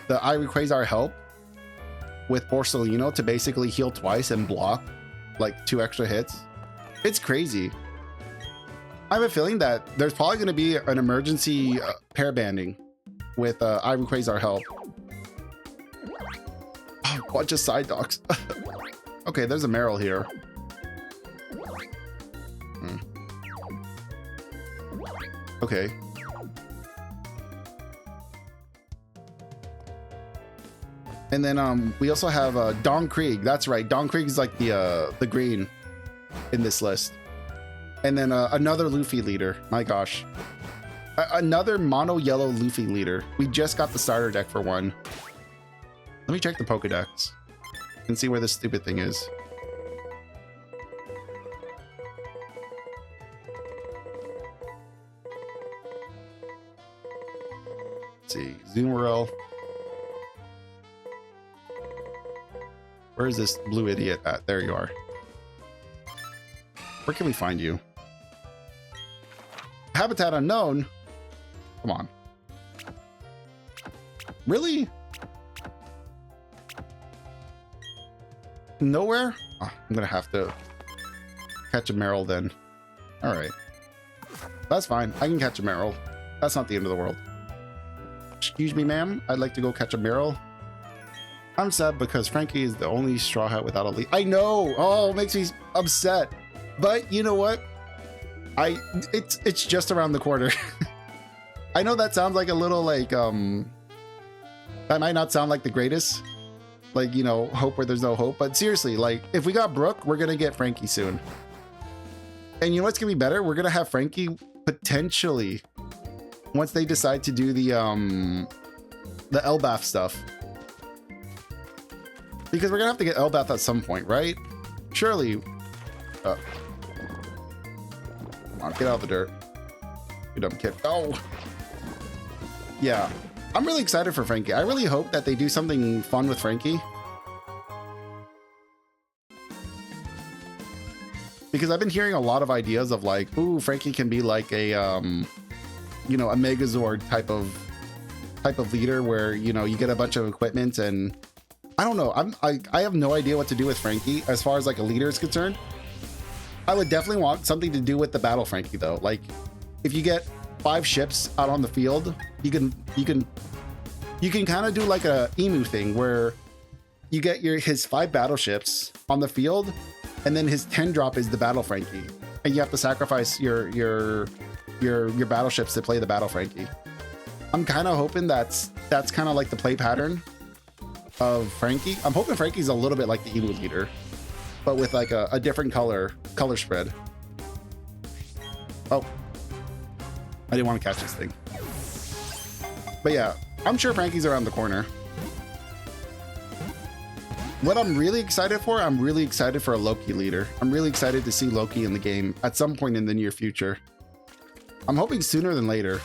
Quasar help with Borsalino to basically heal twice and block like 2 extra hits. It's crazy. I have a feeling that there's probably going to be an emergency pair banding with Quasar help. Oh, bunch of side dogs. Okay, there's a Marill here. Okay. And then we also have Don Krieg. That's right. Don Krieg is like the green in this list. And then another Luffy leader. My gosh. Another mono yellow Luffy leader. We just got the starter deck for one. Let me check the Pokedex and see where this stupid thing is. Let's see. Azumarill. Where is this blue idiot at? There you are. Where can we find you? Habitat unknown? Come on. Really? Nowhere? Oh, I'm gonna have to catch a Marill then. Alright. That's fine. I can catch a Marill. That's not the end of the world. Excuse me, ma'am. I'd like to go catch a Marill. I'm sad because Frankie is the only Straw Hat without a lead. I know. Oh, it makes me upset. But you know what? It's just around the corner. I know that sounds like a little like that might not sound like the greatest. Like, you know, hope where there's no hope. But seriously, like if we got Brooke, we're gonna get Frankie soon. And you know what's gonna be better? We're gonna have Frankie potentially once they decide to do the Elbaf stuff. Because we're gonna have to get Elbaf at some point, right? Surely. Come on, get out of the dirt. You dumb kid. Oh. Yeah. I'm really excited for Frankie. I really hope that they do something fun with Frankie. Because I've been hearing a lot of ideas of like, ooh, Frankie can be like a you know, a Megazord type of leader where, you know, you get a bunch of equipment and I don't know. I have no idea what to do with Frankie as far as like a leader is concerned. I would definitely want something to do with the battle Frankie though. Like if you get 5 ships out on the field, you can kind of do like a emu thing where you get his 5 battleships on the field and then his 10 drop is the battle Frankie. And you have to sacrifice your battleships to play the battle Frankie. I'm kind of hoping that's kind of like the play pattern of Frankie. I'm hoping Frankie's a little bit like the emu leader, but with like a different color spread. Oh, I didn't want to catch this thing. But yeah, I'm sure Frankie's around the corner. What I'm really excited for a Loki leader. I'm really excited to see Loki in the game at some point in the near future. I'm hoping sooner than later.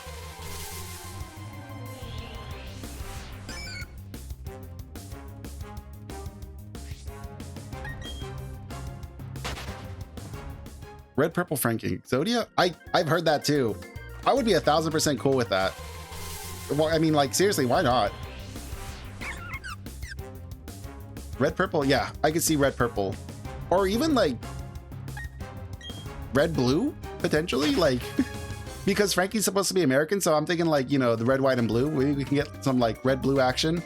Red Purple Frankie. Zodia? I've heard that too. I would be 1000% cool with that. Well, I mean, like, seriously, why not? Red Purple? Yeah, I could see Red Purple. Or even like Red Blue, potentially. Like, because Frankie's supposed to be American, so I'm thinking like, you know, the red, white, and blue. We can get some like red, blue action.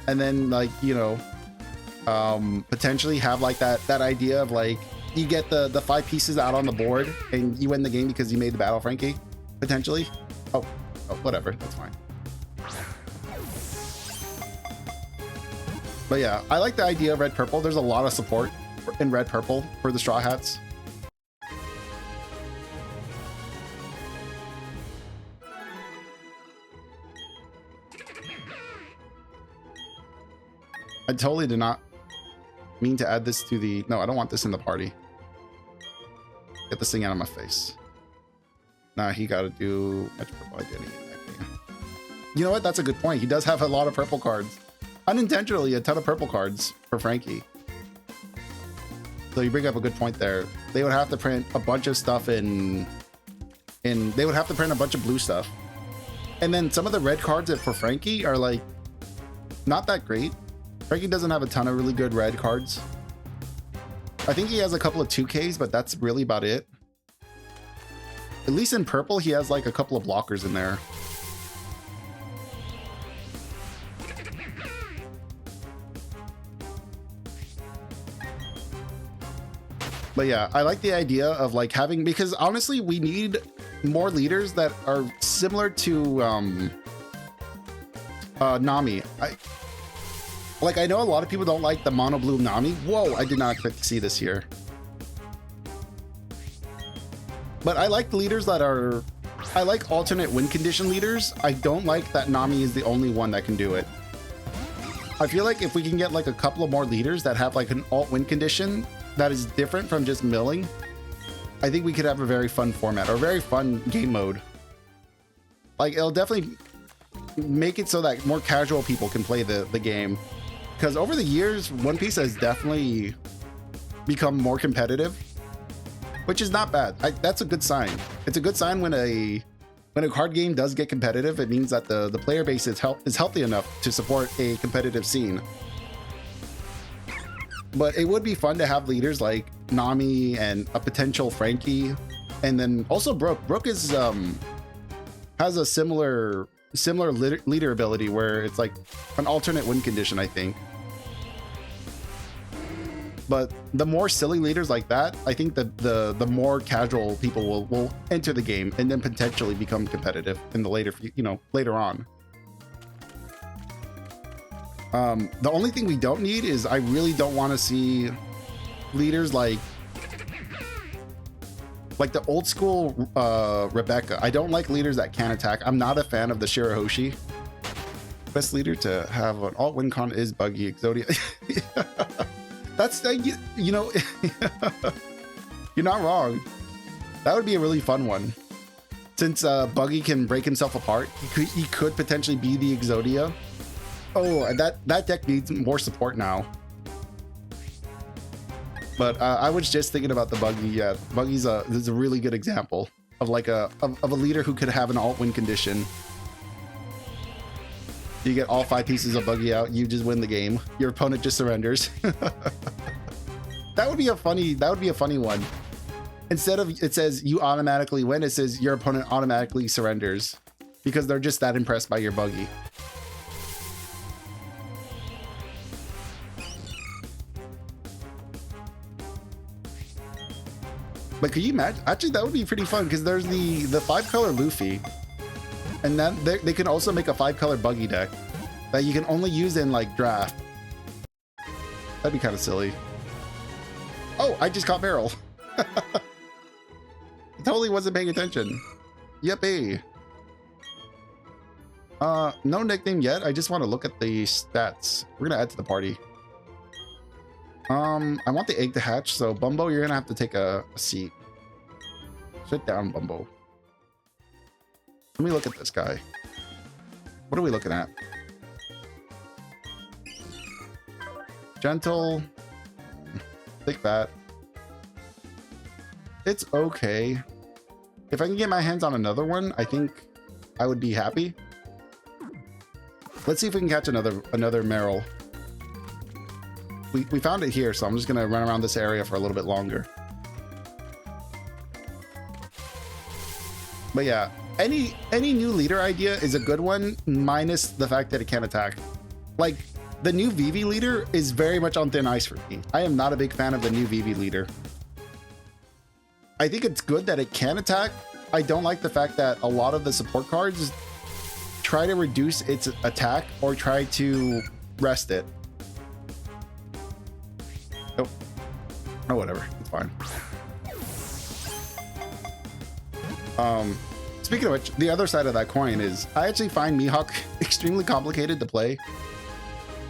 And then like, you know, potentially have like that idea of like, you get the 5 pieces out on the board and you win the game because you made the battle Frankie, potentially. Oh, whatever, that's fine. But yeah, I like the idea of red purple. There's a lot of support in red purple for the Straw Hats. I totally did not mean to add this to the... No, I don't want this in the party. Get this thing out of my face. Nah, he got to do much purple identity in that game. You know what? That's a good point. He does have a lot of purple cards. Unintentionally, a ton of purple cards for Frankie. So you bring up a good point there. They would have to print a bunch of stuff in they would have to print a bunch of blue stuff. And then some of the red cards for Frankie are like not that great. Frankie doesn't have a ton of really good red cards. I think he has a couple of 2Ks, but that's really about it. At least in purple, he has like a couple of blockers in there. But yeah, I like the idea of like having, because honestly, we need more leaders that are similar to Nami. I know a lot of people don't like the mono blue Nami. Whoa, I did not expect to see this here. But I like leaders that are, I like alternate win condition leaders. I don't like that Nami is the only one that can do it. I feel like if we can get like a couple of more leaders that have like an alt win condition that is different from just milling, I think we could have a very fun format or a very fun game mode. Like it'll definitely make it so that more casual people can play the game. Because over the years, One Piece has definitely become more competitive, which is not bad. That's a good sign. It's a good sign when a card game does get competitive. It means that the player base is healthy enough to support a competitive scene. But it would be fun to have leaders like Nami and a potential Frankie, and then also Brook. Brook is has a similar leader ability where it's like an alternate win condition, I think. But the more silly leaders like that, I think that the more casual people will enter the game and then potentially become competitive in the later on. The only thing we don't need is I really don't want to see leaders like the old school Rebecca. I don't like leaders that can attack. I'm not a fan of the Shirahoshi. Best leader to have an alt win con is Buggy Exodia. That's you know, you're not wrong. That would be a really fun one. Since Buggy can break himself apart, he could potentially be the Exodia. Oh, and that deck needs more support now. But I was just thinking about the Buggy. Yeah, Buggy's is a really good example of like of a leader who could have an alt win condition. You get all 5 pieces of Buggy out, you just win the game. Your opponent just surrenders. That would be a funny one. Instead of it says you automatically win, it says your opponent automatically surrenders because they're just that impressed by your Buggy. But could you imagine? Actually, that would be pretty fun because there's the 5-color Luffy, and then they can also make a 5-color Buggy deck that you can only use in like draft. That'd be kind of silly. Oh, I just caught Meryl. Totally wasn't paying attention. Yippee. No nickname yet. I just want to look at the stats. We're gonna add to the party. I want the egg to hatch, so Bumbo, you're gonna have to take a seat. Sit down, Bumbo. Let me look at this guy. What are we looking at? Gentle. Thick fat. It's okay. If I can get my hands on another one, I think I would be happy. Let's see if we can catch another Meryl. We found it here, so I'm just gonna run around this area for a little bit longer. But yeah, any new leader idea is a good one, minus the fact that it can't attack. Like, the new VV leader is very much on thin ice for me. I am not a big fan of the new VV leader. I think it's good that it can attack. I don't like the fact that a lot of the support cards try to reduce its attack or try to rest it. Oh, oh, whatever, it's fine. Speaking of which, the other side of that coin is I actually find Mihawk extremely complicated to play.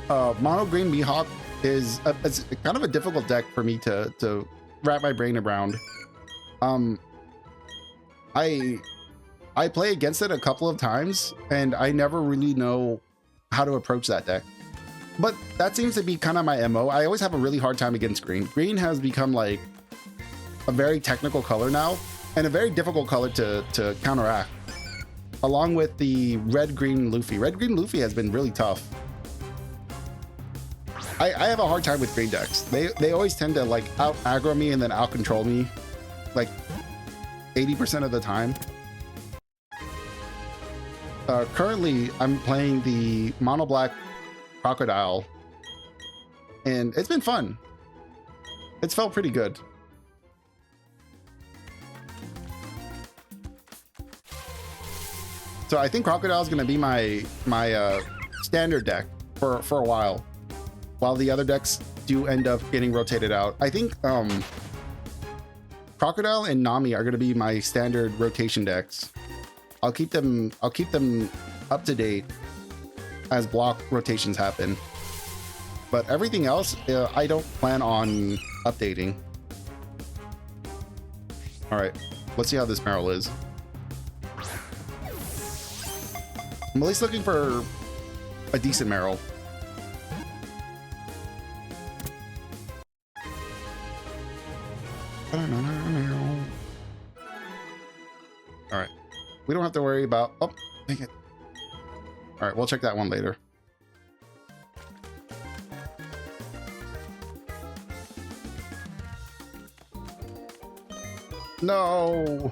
Mono green Mihawk is it's kind of a difficult deck for me to wrap my brain around. I play against it a couple of times and I never really know how to approach that deck. But that seems to be kind of my MO. I always have a really hard time against green. Green has become like a very technical color now and a very difficult color to counteract. Along with the red-green Luffy. Red-green Luffy has been really tough. I have a hard time with green decks. They always tend to like out aggro me and then out control me like 80% of the time. Currently, I'm playing the mono black crocodile, and it's been fun. It's felt pretty good. So I think crocodile is going to be my standard deck for a while the other decks do end up getting rotated out. I think crocodile and Nami are going to be my standard rotation decks. I'll keep them up to date as block rotations happen. But everything else, I don't plan on updating. All right, let's see how this Meryl is. I'm at least looking for a decent Meryl. All right. We don't have to worry about... Oh, dang it. All right, we'll check that one later. No!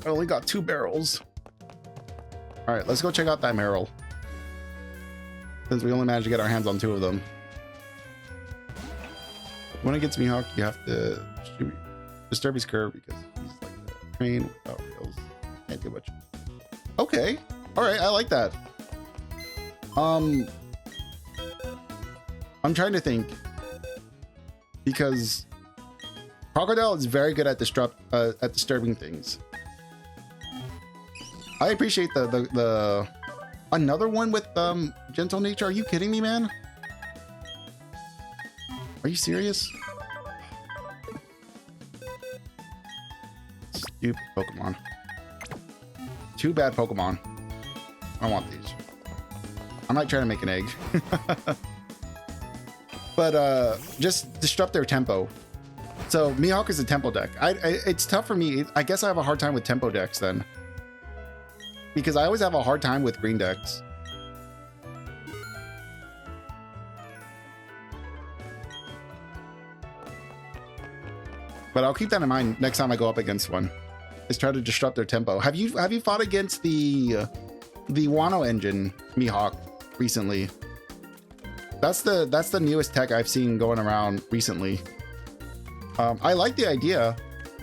I only got 2 barrels. All right, let's go check out that Meryl. Since we only managed to get our hands on 2 of them. When it gets Mihawk, you have to disturb his curve because he's like a train without rails. Can't do much. Okay. All right, I like that. I'm trying to think because Crocodile is very good at disturbing things. I appreciate the another one with gentle nature. Are you kidding me, man? Are you serious? Stupid Pokemon. 2 bad Pokemon. I want these. I might try to make an egg. But just disrupt their tempo. So Mihawk is a tempo deck. It's tough for me. I guess I have a hard time with tempo decks then. Because I always have a hard time with green decks. But I'll keep that in mind next time I go up against one. Is try to disrupt their tempo. Have you fought against the Wano engine Mihawk recently? That's the newest tech I've seen going around recently. I like the idea.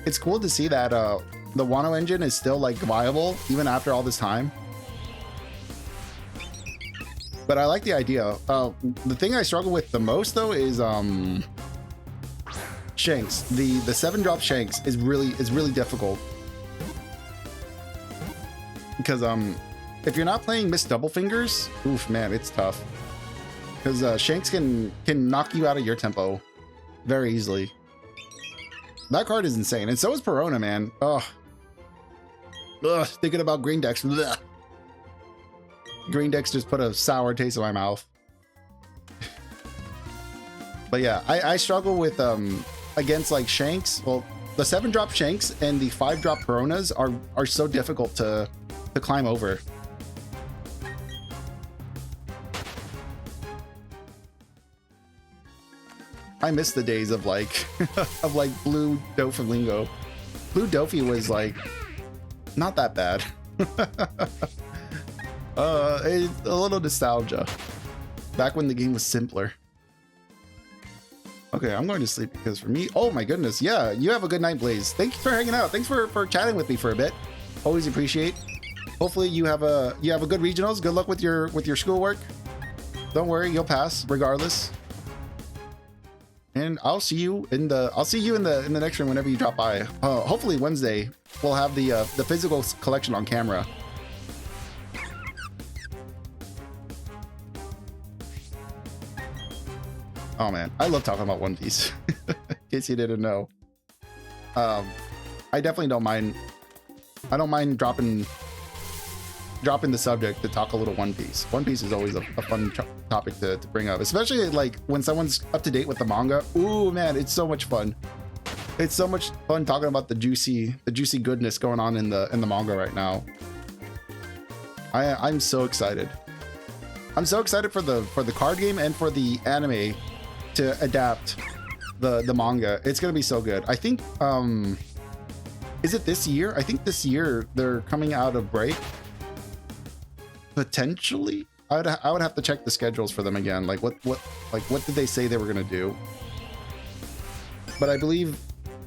It's cool to see that the Wano engine is still like viable even after all this time. But I like the idea. The thing I struggle with the most though is Shanks. The 7-drop Shanks is really difficult. Because if you're not playing Miss Double Fingers, oof man, it's tough. Because Shanks can knock you out of your tempo very easily. That card is insane, and so is Perona, man. Ugh. Thinking about green decks. Blech. Green decks just put a sour taste in my mouth. But yeah, I struggle with against like Shanks. Well, the 7-drop Shanks and the 5-drop Peronas are so difficult to climb over. I miss the days of like of like Blue Doflamingo. Blue Dofi was like not that bad. It's a little nostalgia. Back when the game was simpler. Okay, I'm going to sleep because for me, oh my goodness, yeah, you have a good night, Blaze. Thanks for hanging out. Thanks for chatting with me for a bit. Always appreciate. Hopefully you have a good regionals. Good luck with your schoolwork. Don't worry, you'll pass regardless. And I'll see you in the next room whenever you drop by. Hopefully Wednesday we'll have the physical collection on camera. Oh man, I love talking about One Piece. In case you didn't know, I definitely don't mind. I don't mind dropping the subject to talk a little One Piece. One Piece is always a fun topic to bring up, especially like when someone's up to date with the manga. Ooh man, it's so much fun. It's so much fun talking about the juicy goodness going on in the manga right now. I'm so excited. I'm so excited for the card game and for the anime to adapt the manga. It's gonna be so good. I think is it this year? I think this year they're coming out of break. Potentially, I would have to check the schedules for them again. Like what did they say they were gonna do? But I believe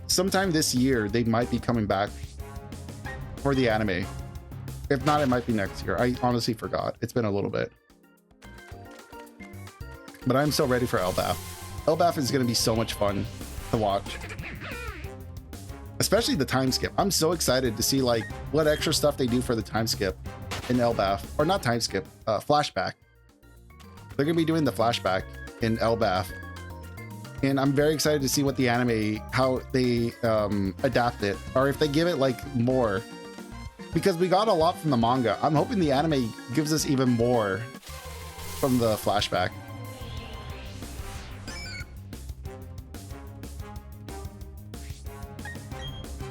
sometime this year they might be coming back for the anime. If not, it might be next year. I honestly forgot. It's been a little bit. But I'm so ready for Elbaf. Elbaf is going to be so much fun to watch. Especially the time skip. I'm so excited to see like what extra stuff they do for the time skip in Elbaf. Or not time skip, flashback. They're going to be doing the flashback in Elbaf. And I'm very excited to see what the anime, how they adapt it. Or if they give it like more. Because we got a lot from the manga. I'm hoping the anime gives us even more from the flashback.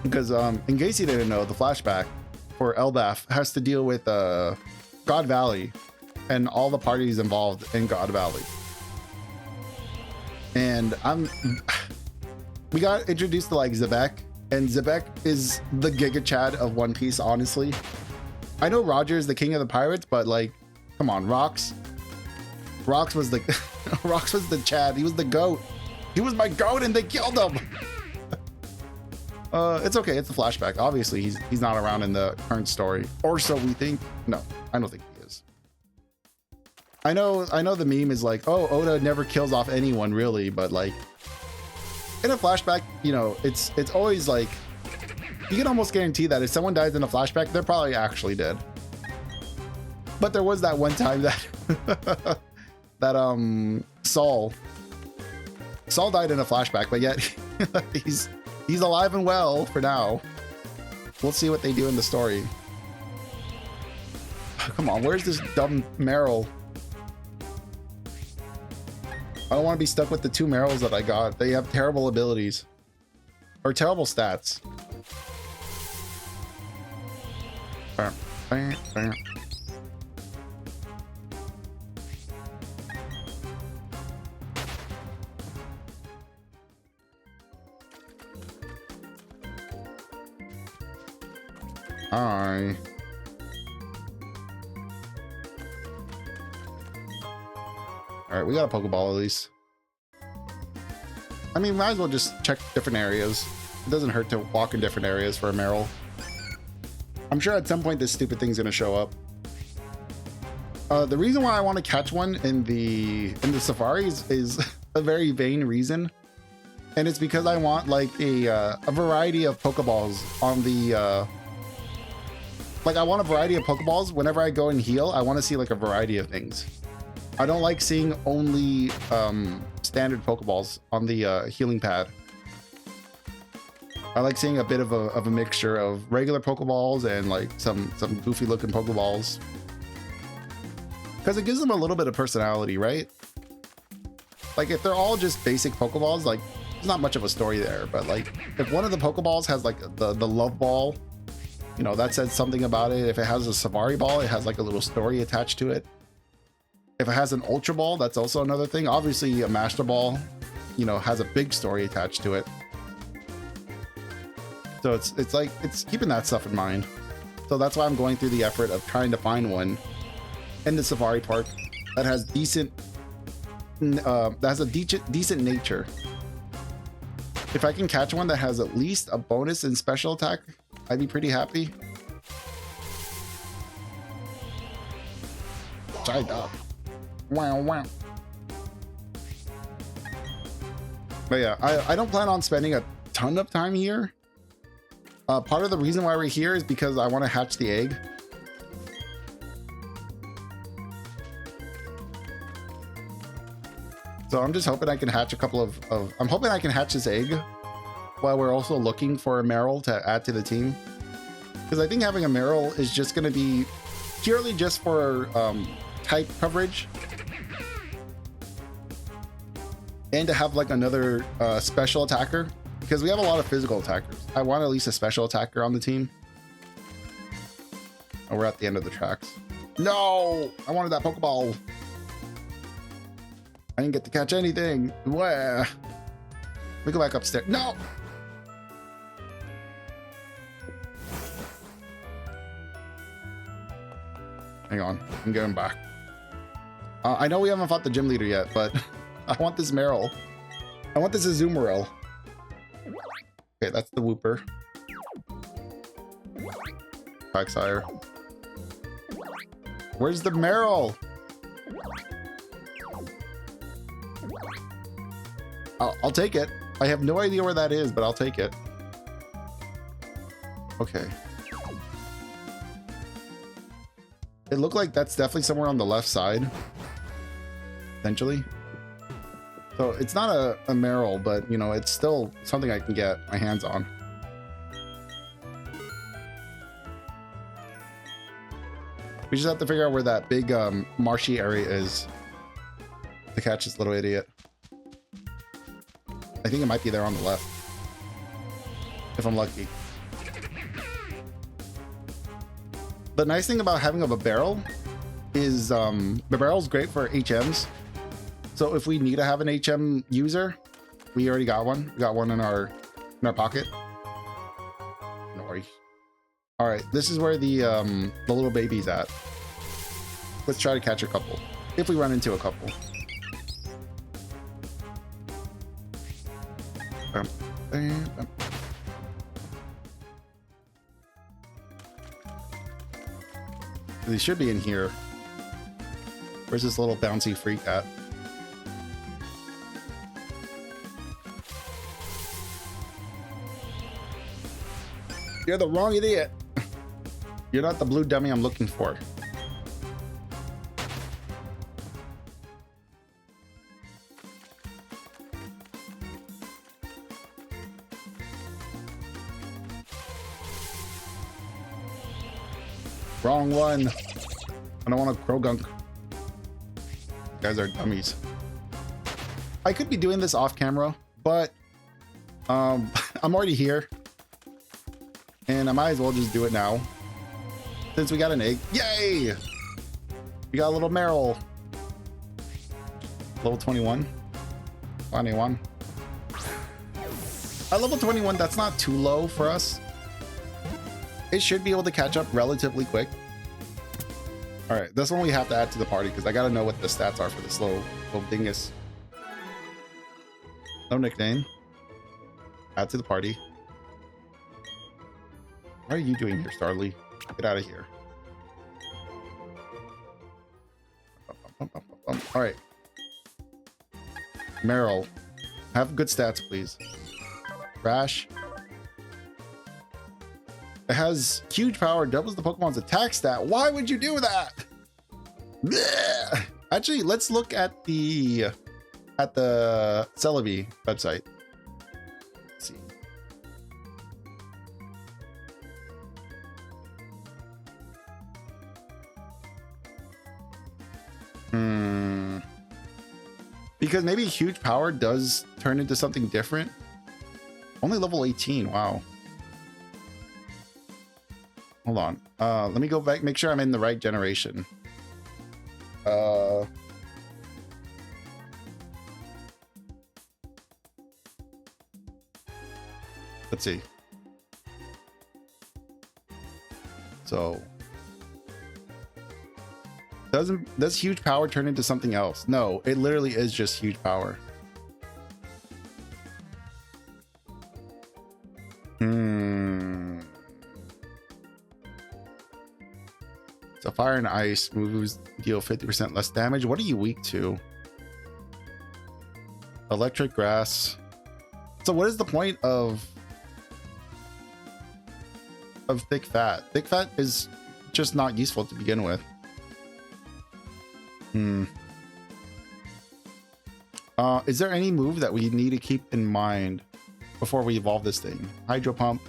Because in case you didn't know, the flashback for Elbaf has to deal with God Valley and all the parties involved in God Valley. And we got introduced to like Zebek, and Zebek is the Giga Chad of One Piece, honestly. I know Roger is the king of the pirates, but like, come on, Rox was the Rox was the Chad. He was the goat. He was my goat, and they killed him. It's okay. It's a flashback. Obviously, he's not around in the current story, or so we think. No, I don't think he is. I know the meme is like, oh, Oda never kills off anyone really, but like in a flashback, you know, it's always like you can almost guarantee that if someone dies in a flashback, they're probably actually dead. But there was that one time that that Saul died in a flashback, but yet he's alive and well for now. We'll see what they do in the story. Come on, where's this dumb Meryl? I don't want to be stuck with the 2 Meryls that I got. They have terrible abilities. Or terrible stats. Hi. Alright, we got a Pokeball at least. I mean, might as well just check different areas. It doesn't hurt to walk in different areas for a Meryl. I'm sure at some point this stupid thing's gonna show up. The reason why I want to catch one in the safaris is a very vain reason. And it's because I want like a variety of Pokeballs on the like I want a variety of Pokeballs. Whenever I go and heal, I want to see like a variety of things. I don't like seeing only standard Pokeballs on the healing pad. I like seeing a bit of a mixture of regular Pokeballs and like some goofy looking Pokeballs. Because it gives them a little bit of personality, right? Like if they're all just basic Pokeballs, like there's not much of a story there. But like if one of the Pokeballs has like the love ball, you know, that says something about it. If it has a Safari ball, it has like a little story attached to it. If it has an Ultra Ball, that's also another thing. Obviously, a Master Ball, you know, has a big story attached to it. So it's like, it's keeping that stuff in mind. So that's why I'm going through the effort of trying to find one in the safari park that has decent, decent nature. If I can catch one that has at least a bonus in special attack, I'd be pretty happy. Tied up. Wow, wow. But yeah, I don't plan on spending a ton of time here. Part of the reason why we're here is because I want to hatch the egg. So I'm just hoping I can hatch a couple of I'm hoping I can hatch this egg while we're also looking for a Meryl to add to the team. Because I think having a Meryl is just going to be purely just for type coverage. And to have like another special attacker. Because we have a lot of physical attackers. I want at least a special attacker on the team. Oh, we're at the end of the tracks. No! I wanted that Pokeball. I didn't get to catch anything. Where? Let me go back upstairs. No! Hang on. I'm going back. I know we haven't fought the gym leader yet, but I want this Meryl. I want this Azumarill. Okay, that's the Wooper. Quagsire. Where's the Meryl? I'll take it. I have no idea where that is, but I'll take it. Okay. It looked like that's definitely somewhere on the left side. Potentially. So it's not a Meryl, but you know, it's still something I can get my hands on. We just have to figure out where that big marshy area is to catch this little idiot. I think it might be there on the left, if I'm lucky. The nice thing about having a barrel is the barrel's great for HMs. So if we need to have an HM user, we already got one. We got one in our pocket. No worries. All right, this is where the little baby's at. Let's try to catch a couple, if we run into a couple. They should be in here. Where's this little bouncy freak at? You're the wrong idiot. You're not the blue dummy I'm looking for. Wrong one. I don't want a Krogunk. You guys are dummies. I could be doing this off camera, but I'm already here. And I might as well just do it now. Since we got an egg. Yay! We got a little Meryl. Level 21. 21. At level 21, that's not too low for us. It should be able to catch up relatively quick. All right, this one we have to add to the party because I got to know what the stats are for this little dingus. No nickname. Add to the party. What are you doing here, Starly? Get out of here. All right. Meryl, have good stats, please. Rash. It has huge power, doubles the Pokemon's attack stat. Why would you do that? Blech. Actually, let's look at the Celebi website. Let's see. Because maybe huge power does turn into something different. Only level 18. Wow. Hold on. Let me go back, make sure I'm in the right generation. Let's see. So does huge power turn into something else? No, it literally is just huge power. So fire and ice moves deal 50% less damage. What are you weak to? Electric, grass. So what is the point of thick fat? Thick fat is just not useful to begin with. Is there any move that we need to keep in mind before we evolve this thing? Hydro Pump,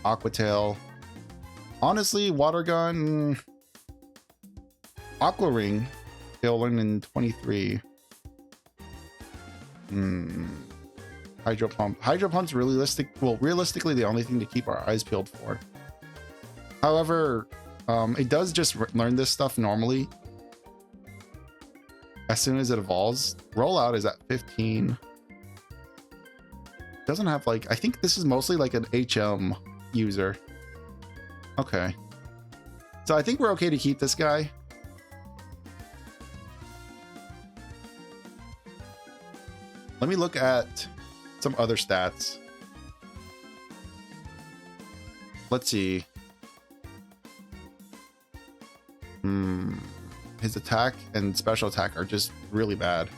Aqua Tail. Honestly, Water Gun, Aqua Ring, they'll learn in 23. Hydro Pump. Hydro Pump's realistically the only thing to keep our eyes peeled for. However, it does just learn this stuff normally as soon as it evolves. Rollout is at 15. Doesn't have like, I think this is mostly like an HM user. Okay. So I think we're okay to keep this guy. Let me look at some other stats. Let's see. His attack and special attack are just really bad.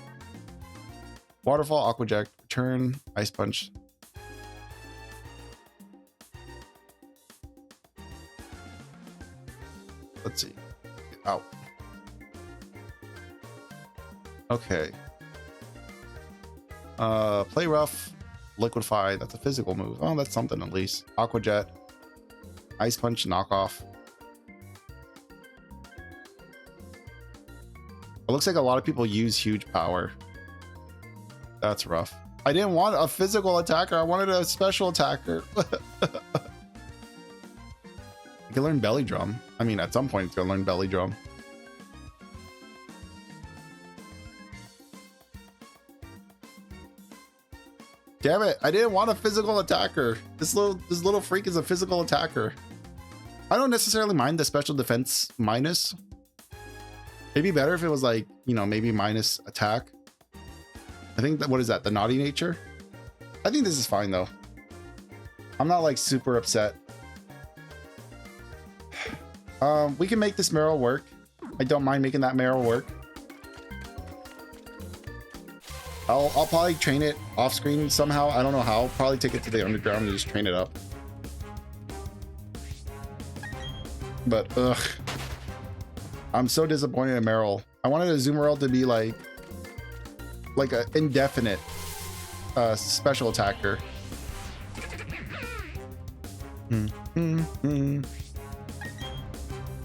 Waterfall, Aqua Jet, Return, Ice Punch. Let's see. Out. Okay. Play Rough, Liquidify. That's a physical move. Oh, that's something at least. Aqua Jet, Ice Punch, Knockoff. It looks like a lot of people use huge power. That's rough. I didn't want a physical attacker. I wanted a special attacker. You can learn Belly Drum. I mean, at some point, it's gonna learn Belly Drum. Damn it! I didn't want a physical attacker. This little freak is a physical attacker. I don't necessarily mind the special defense minus. It'd be better if it was like, you know, maybe minus attack. I think that, what is that? The naughty nature? I think this is fine though. I'm not like super upset. We can make this Meryl work. I don't mind making that Meryl work. I'll probably train it off screen somehow. I don't know how. Probably take it to the underground and just train it up. But ugh. I'm so disappointed in Meryl. I wanted a Zoomerl to be like an indefinite special attacker. Because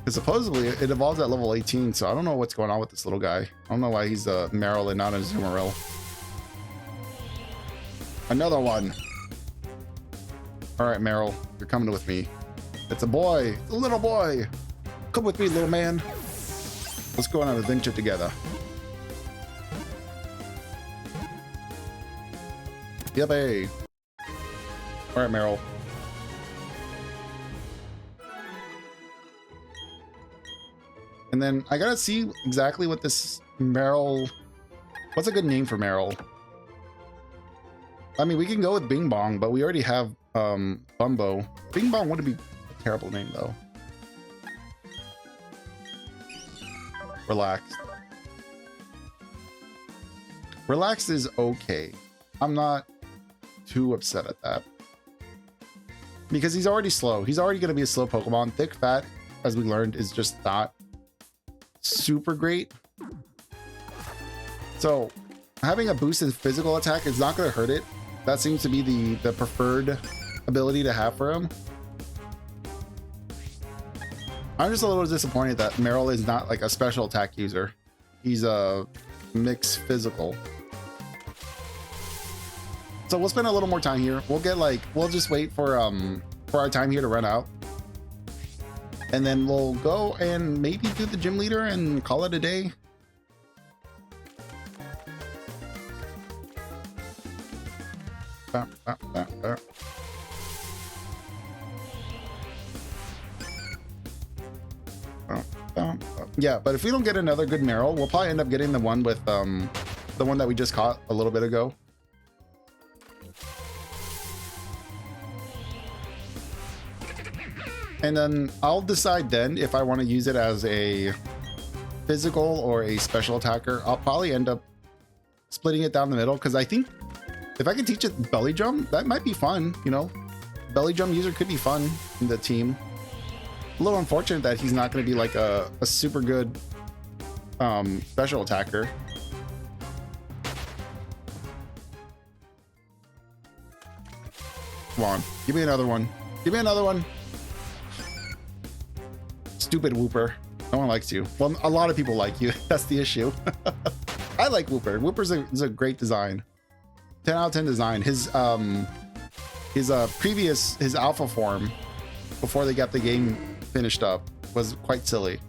supposedly it evolves at level 18, so I don't know what's going on with this little guy. I don't know why he's a Meryl and not a Zoomerl. Another one. All right, Meryl, you're coming with me. It's a boy, it's a little boy. Come with me, little man. Let's go on an adventure together. Yippee. All right, Meryl. And then I gotta see exactly what this Meryl... What's a good name for Meryl? I mean, we can go with Bing Bong, but we already have Bumbo. Bing Bong wouldn't be a terrible name, though. Relaxed. Relaxed is okay. I'm not too upset at that. Because he's already slow. He's already going to be a slow Pokemon. Thick Fat, as we learned, is just not super great. So, having a boosted physical attack is not going to hurt it. That seems to be the preferred ability to have for him. I'm just a little disappointed that Meryl is not like a special attack user. He's a mixed physical. So we'll spend a little more time here. We'll just wait for our time here to run out. And then we'll go and maybe do the gym leader and call it a day. Yeah, but if we don't get another good Meryl, we'll probably end up getting the one with the one that we just caught a little bit ago. And then I'll decide then if I want to use it as a physical or a special attacker. I'll probably end up splitting it down the middle, because I think if I can teach it belly drum, that might be fun, you know? Belly drum user could be fun in the team. A little unfortunate that he's not going to be like a super good special attacker. Come on, give me another one. Give me another one. Stupid Whooper. No one likes you. Well, a lot of people like you. That's the issue. I like Whooper. Whooper's a great design. 10 out of 10 design. His alpha form before they got the game finished up was quite silly.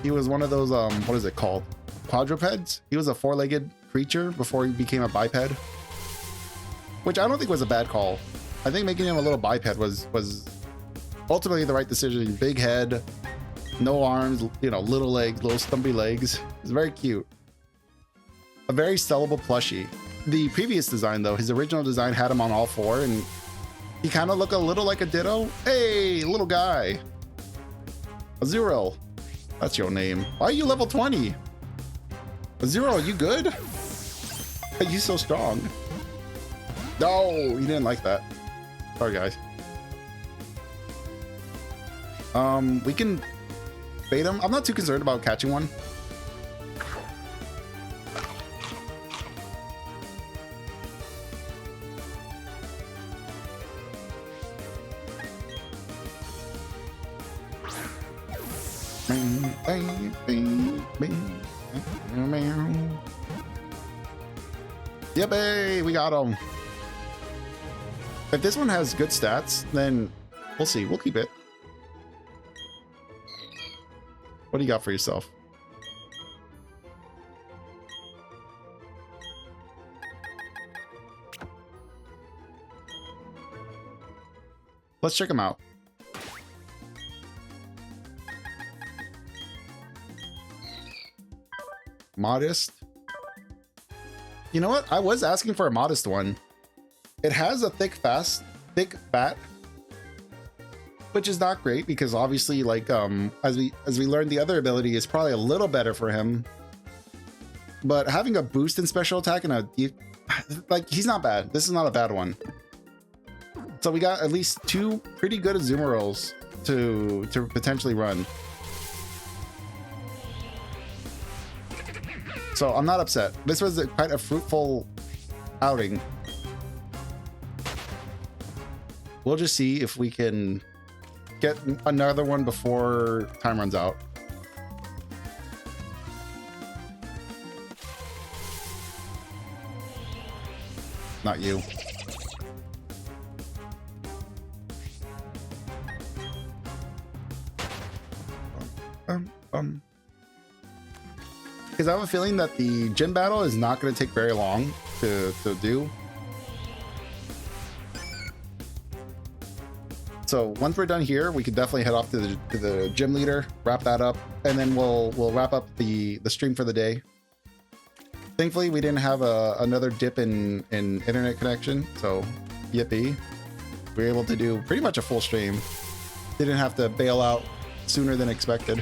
He was one of those what is it called? Quadrupeds? He was a four-legged creature before he became a biped. Which I don't think was a bad call. I think making him a little biped was ultimately the right decision. Big head, no arms, you know, little legs, little stumpy legs. It's very cute. A very sellable plushie. The previous design, though, his original design had him on all four, and he kind of looked a little like a Ditto. Hey, little guy. Azurill. That's your name. Why are you level 20? Azurill, are you good? Are you so strong? No, you didn't like that. Sorry, guys. We can bait him. I'm not too concerned about catching one. Yippee, we got him. If this one has good stats, then we'll see. We'll keep it. What do you got for yourself? Let's check him out. Modest. You know what? I was asking for a modest one. It has a thick bat, which is not great because obviously, like, as we learned, the other ability is probably a little better for him. But having a boost in special attack and like, he's not bad. This is not a bad one. So we got at least two pretty good Azumarill to potentially run. So I'm not upset. This was quite a fruitful outing. We'll just see if we can get another one before time runs out. Not you. Because I have a feeling that the gym battle is not going to take very long to do. So once we're done here, we could definitely head off to the gym leader, wrap that up, and then we'll wrap up the stream for the day. Thankfully, we didn't have another dip in internet connection, so yippee. We were able to do pretty much a full stream. Didn't have to bail out sooner than expected.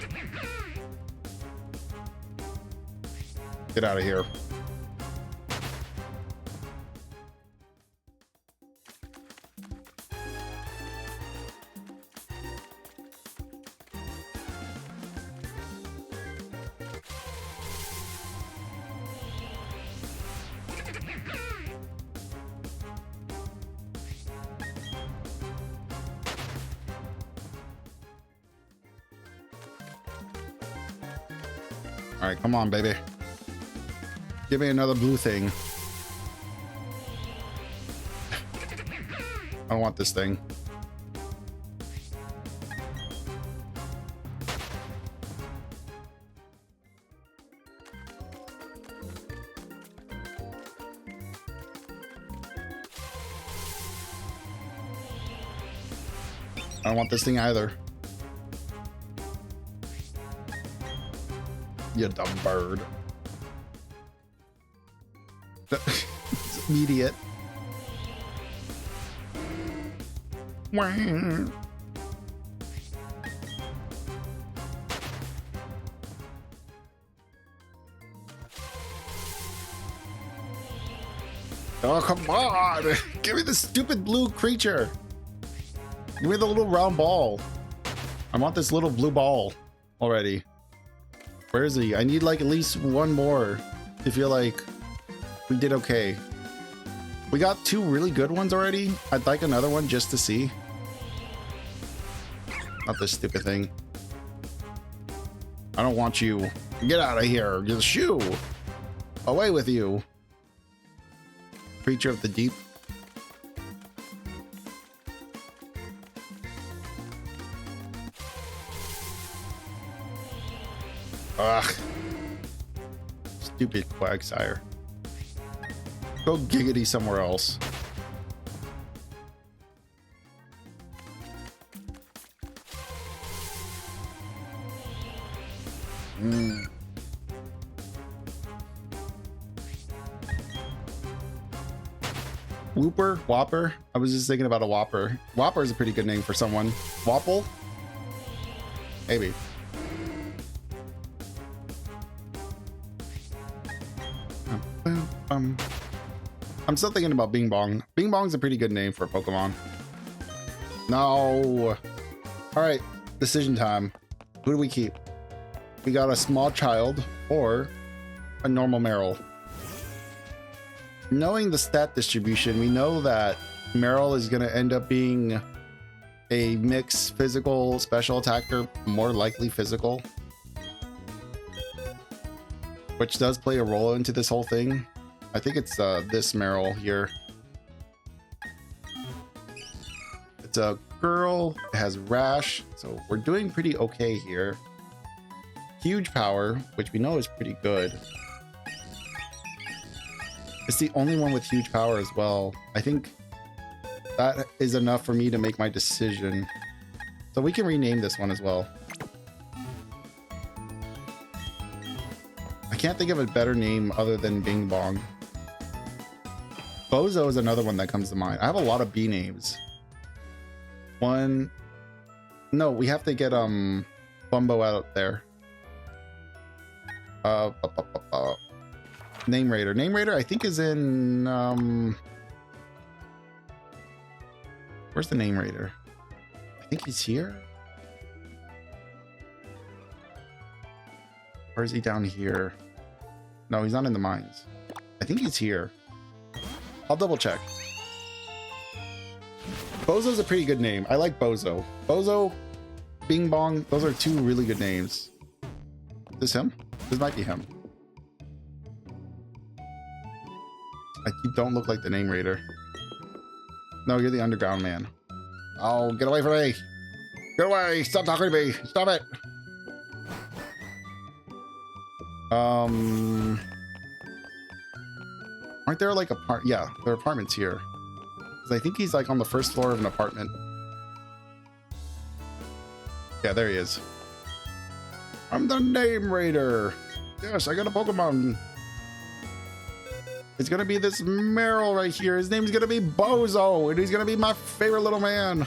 Get out of here. All right, come on, baby. Give me another blue thing. I don't want this thing. I don't want this thing either. You dumb bird. It's immediate. Wah. Oh, come on! Give me the stupid blue creature! Give me the little round ball. I want this little blue ball already. Where is he? I need like at least one more to feel like we did okay. We got 2 really good ones already. I'd like another one just to see. Not this stupid thing. I don't want you. Get out of here. Just shoo. Away with you. Creature of the deep. Ugh. Stupid Quagsire. Go giggity somewhere else. Whooper? Whopper? I was just thinking about a Whopper. Whopper is a pretty good name for someone. Whopple? Maybe. I'm still thinking about Bing Bong. Bing Bong's a pretty good name for a Pokemon. No. Alright, decision time. Who do we keep? We got a small child or a normal Meryl. Knowing the stat distribution, we know that Meryl is going to end up being a mixed physical special attacker, more likely physical, which does play a role into this whole thing. I think it's this Meryl here. It's a girl, it has rash, so we're doing pretty okay here. Huge power, which we know is pretty good. It's the only one with huge power as well. I think that is enough for me to make my decision. So we can rename this one as well. I can't think of a better name other than Bing Bong. Bozo is another one that comes to mind. I have a lot of B names. One... No, we have to get Bumbo out there. Name Raider. Name Raider, I think, is in... Where's the Name Raider? I think he's here? Or is he down here? No, he's not in the mines. I think he's here. I'll double check. Bozo's a pretty good name. I like Bozo. Bozo, Bing Bong, those are 2 really good names. Is this him? This might be him. You don't look like the Name Raider. No, you're the Underground Man. Oh, get away from me! Get away! Stop talking to me! Stop it! Aren't there like yeah, there are apartments here. 'Cause I think he's like on the first floor of an apartment. Yeah, there he is. I'm the Name Raider! Yes, I got a Pokemon! It's gonna be this Meryl right here. His name's gonna be Bozo, and he's gonna be my favorite little man.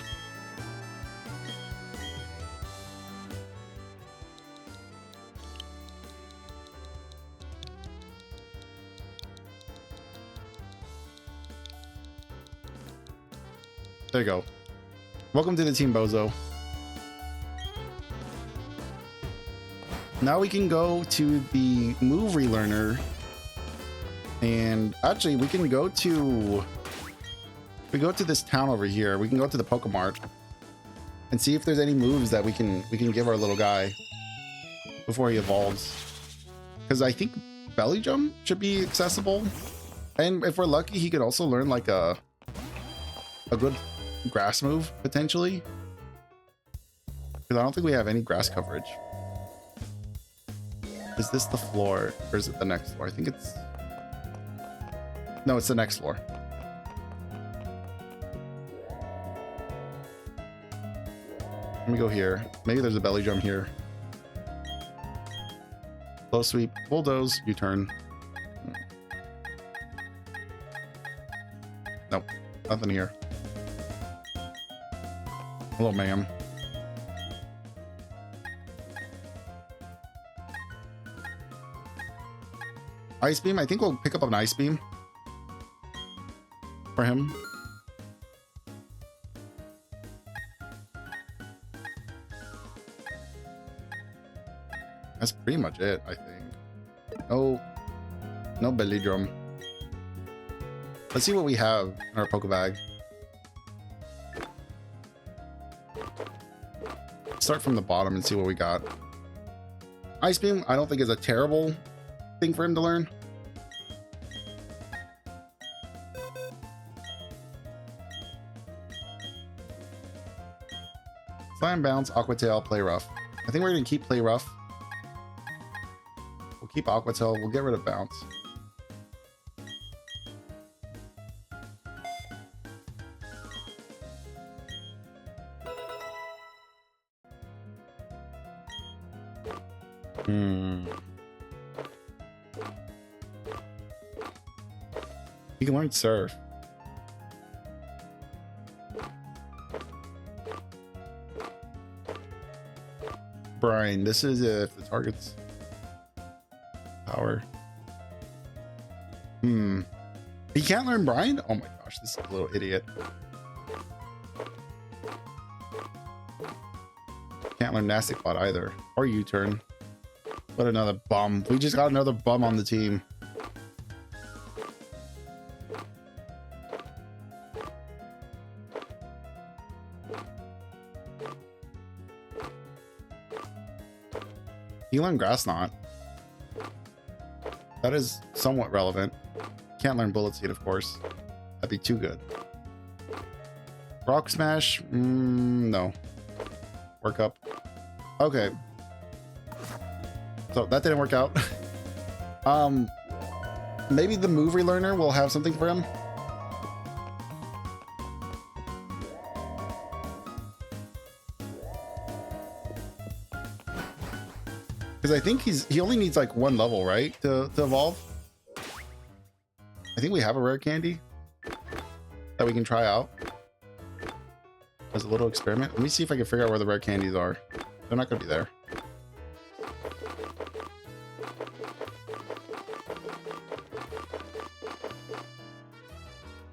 There you go. Welcome to the team, Bozo. Now we can go to the move relearner. And actually, we can go to... If we go to this town over here, we can go to the Pokemart and see if there's any moves that we can give our little guy before he evolves. Because I think Belly Jump should be accessible. And if we're lucky, he could also learn like a good grass move, potentially. Because I don't think we have any grass coverage. Is this the floor? Or is it the next floor? I think it's... No, it's the next floor. Let me go here. Maybe there's a belly drum here. Close sweep, bulldoze, U-turn. Nope, nothing here. Hello, ma'am. Ice beam. I think we'll pick up an ice beam for him. That's pretty much it, I think. No belly drum. Let's see what we have in our Pokebag. Start from the bottom and see what we got. Ice beam, I don't think is a terrible thing for him to learn. Slam, bounce, Aqua Tail, play rough. I think we're gonna keep play rough. We'll keep Aqua Tail. We'll get rid of bounce. You can learn surf. Brian, this is if the target's power. He can't learn Brian? Oh my gosh, this is a little idiot. Can't learn Nasty Plot either. Or U-turn. What another bum. We just got another bum on the team. You learn Grass Knot. That is somewhat relevant. Can't learn Bullet Seed, of course. That'd be too good. Rock Smash? No. Work up. Okay. So that didn't work out. Maybe the move relearner will have something for him. Because I think he only needs like one level, right, to evolve. I think we have a rare candy that we can try out as a little experiment. Let me see if I can figure out where the rare candies are. They're not going to be there.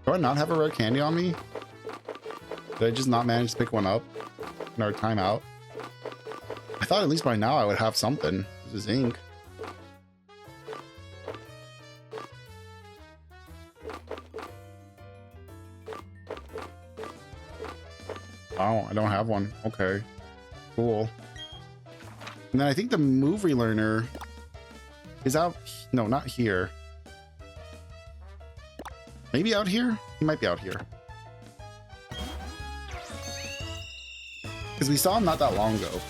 Do I not have a rare candy on me? Did I just not manage to pick one up in our timeout? I thought at least by now I would have something. This is ink. Oh, I don't have one. Okay. Cool. And then I think the move relearner is out. No, not here. Maybe out here? He might be out here. Because we saw him not that long ago.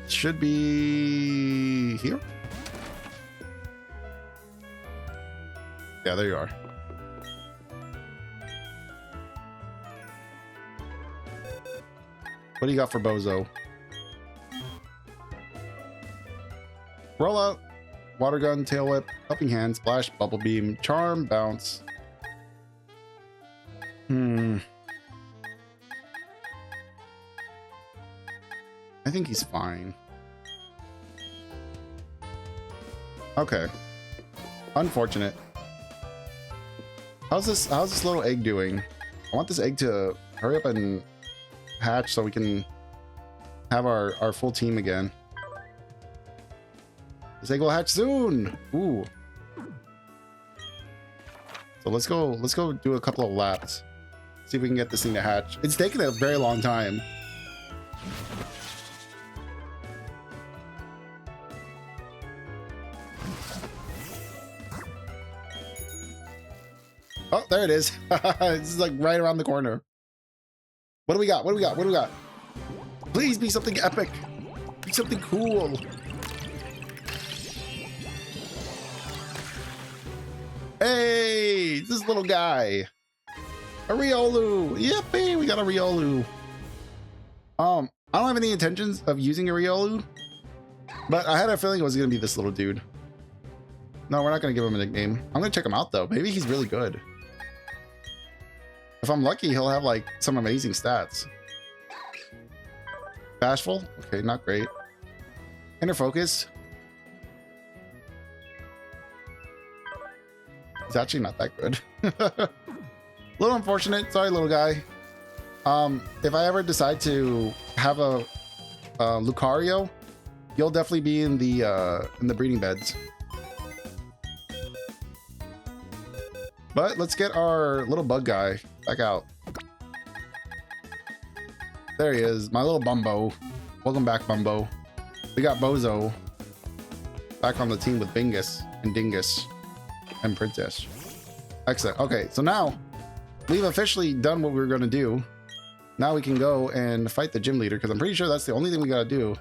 Should be here. Yeah, there you are. What do you got for Bozo? Roll out, water gun, tail whip, helping hand, splash, bubble beam, charm, bounce. I think he's fine. Okay. Unfortunate. How's this little egg doing? I want this egg to hurry up and hatch so we can have our full team again. This egg will hatch soon. Ooh. So let's go do a couple of laps. See if we can get this thing to hatch. It's taken a very long time. Oh, there it is. This is like right around the corner. What do we got? What do we got? What do we got? Please be something epic. Be something cool. Hey, this little guy. A Riolu. Yippee, we got a Riolu. I don't have any intentions of using a Riolu, but I had a feeling it was gonna be this little dude. No, we're not gonna give him a nickname. I'm gonna check him out though. Maybe he's really good. If I'm lucky, he'll have like some amazing stats. Bashful? Okay, not great. Inner focus. It's actually not that good. A little unfortunate. Sorry, little guy. If I ever decide to have a Lucario, you'll definitely be in the breeding beds. But let's get our little bug guy back out. There he is, my little Bumbo. Welcome back, Bumbo. We got Bozo back on the team with Bingus and Dingus and Princess. Excellent. Okay, so now we've officially done what we were going to do. Now we can go and fight the gym leader because I'm pretty sure that's the only thing we got to do.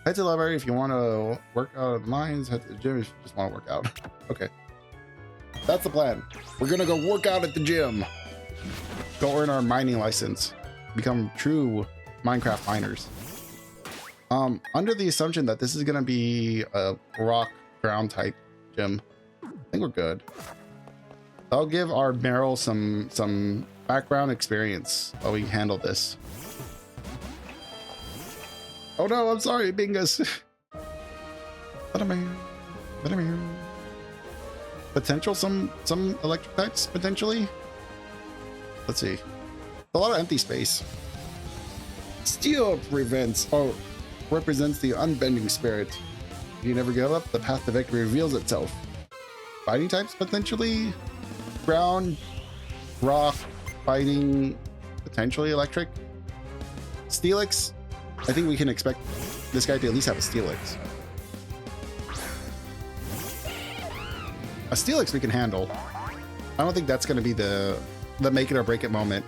Head to the library if you want to work out of the mines. Head to the gym if you just want to work out. Okay. That's the plan. We're going to go work out at the gym. Go earn our mining license. Become true Minecraft miners. Under the assumption that this is going to be a rock ground type gym, I think we're good. I'll give our Meryl some background experience while we handle this. Oh no, I'm sorry, Bingus. Potential some electric types potentially. Let's see. A lot of empty space. Steel prevents represents the unbending spirit. If you never give up, the path to victory reveals itself. Fighting types potentially. Ground, rock, fighting, potentially electric. Steelix. I think we can expect this guy to at least have a Steelix. A Steelix we can handle. I don't think that's going to be the make it or break it moment.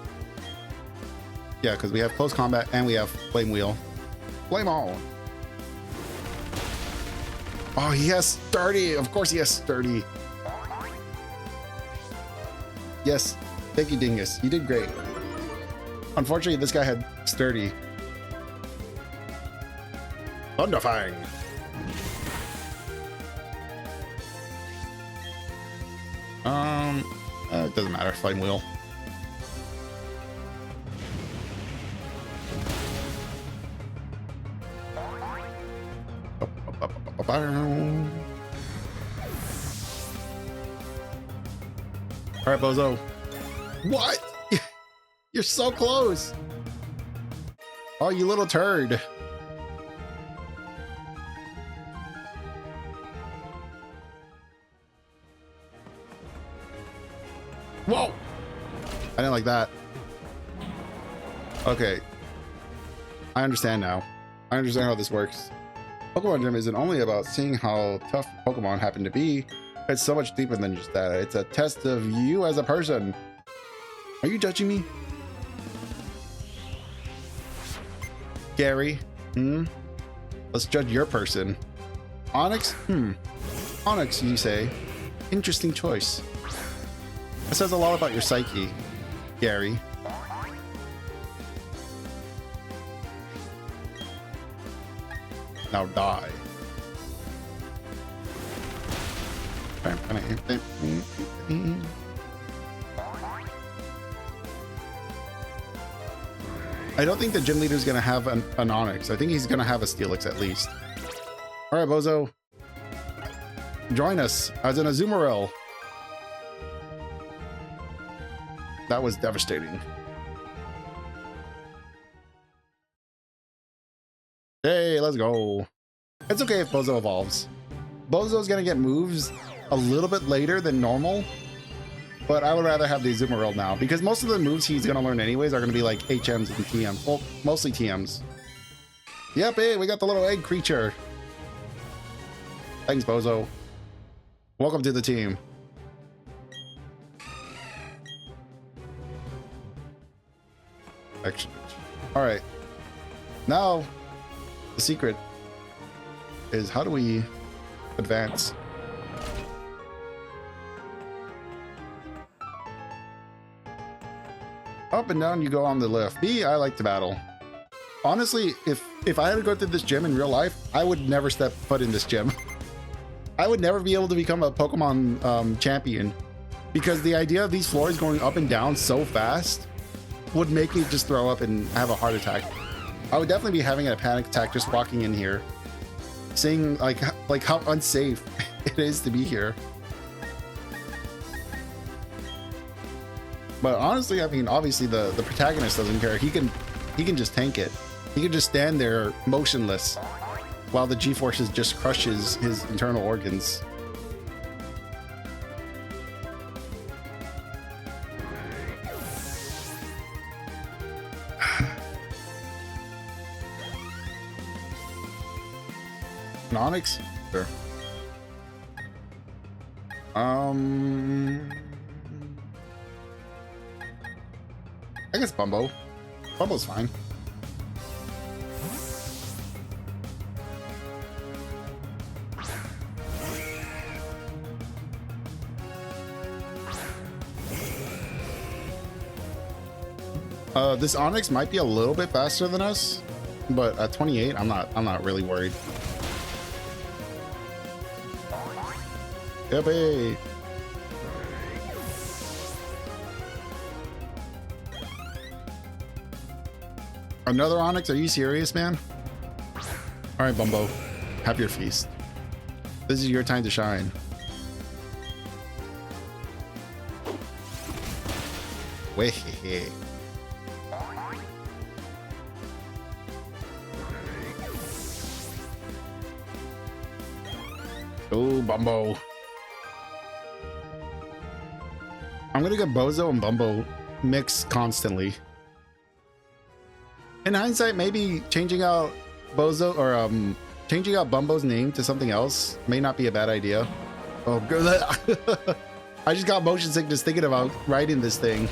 Yeah, because we have close combat and we have flame wheel. Flame on. Oh, he has sturdy. Of course he has sturdy. Yes. Thank you, Dingus. You did great. Unfortunately, this guy had sturdy. Thunderfang. It doesn't matter. Flame wheel. All right, Bozo. What? You're so close. Oh, you little turd. Whoa! I didn't like that. Okay. I understand now. I understand how this works. Pokemon Gym isn't only about seeing how tough Pokemon happen to be. It's so much deeper than just that. It's a test of you as a person. Are you judging me? Gary? Let's judge your person. Onyx? Onyx, you say? Interesting choice. It says a lot about your psyche, Gary. Now die. I don't think the gym leader is going to have an Onyx. I think he's going to have a Steelix at least. All right, Bozo. Join us as an Azumarill. That was devastating. Hey, let's go. It's okay if Bozo evolves. Bozo's gonna get moves a little bit later than normal, but I would rather have the Azumarill now because most of the moves he's gonna learn anyways are gonna be like HMs and TMs. Well, mostly TMs. Yep, hey, we got the little egg creature. Thanks, Bozo. Welcome to the team. Excellent. All right. Now, the secret is how do we advance? Up and down you go on the lift. B, I like to battle. Honestly, if I had to go through this gym in real life, I would never step foot in this gym. I would never be able to become a Pokemon champion, because the idea of these floors going up and down so fast would make me just throw up and have a heart attack. I would definitely be having a panic attack just walking in here, seeing like how unsafe it is to be here. But honestly, I mean, obviously the protagonist doesn't care. He can just tank it. He can just stand there motionless while the G-forces just crushes his internal organs. An Onyx? Sure. I guess Bumbo. Bumbo's fine. This Onyx might be a little bit faster than us, but at 28, I'm not really worried. Yippee! Another Onyx? Are you serious, man? All right, Bumbo, have your feast. This is your time to shine. Way. Oh, Bumbo. I'm gonna get Bozo and Bumbo mixed constantly. In hindsight, maybe changing out Bozo or changing out Bumbo's name to something else may not be a bad idea. Oh, good. I just got motion sickness thinking about writing this thing.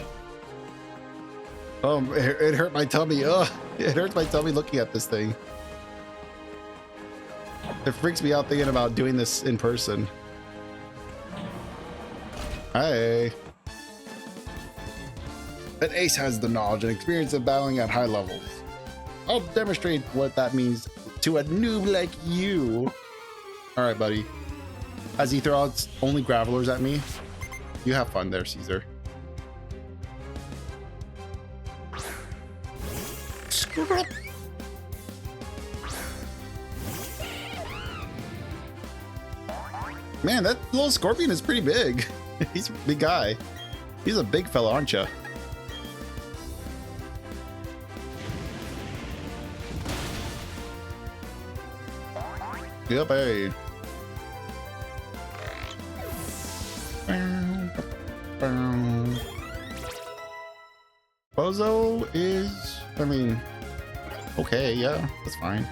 It hurt my tummy. Ugh, it hurts my tummy looking at this thing. It freaks me out thinking about doing this in person. Hi. But Ace has the knowledge and experience of battling at high levels. I'll demonstrate what that means to a noob like you. All right, buddy. As he throws only Gravelers at me, you have fun there, Caesar. Man, that little Scorpion is pretty big. He's a big guy. He's a big fella, aren't you? Yep, hey. Bozo is, I mean, okay, yeah, that's fine.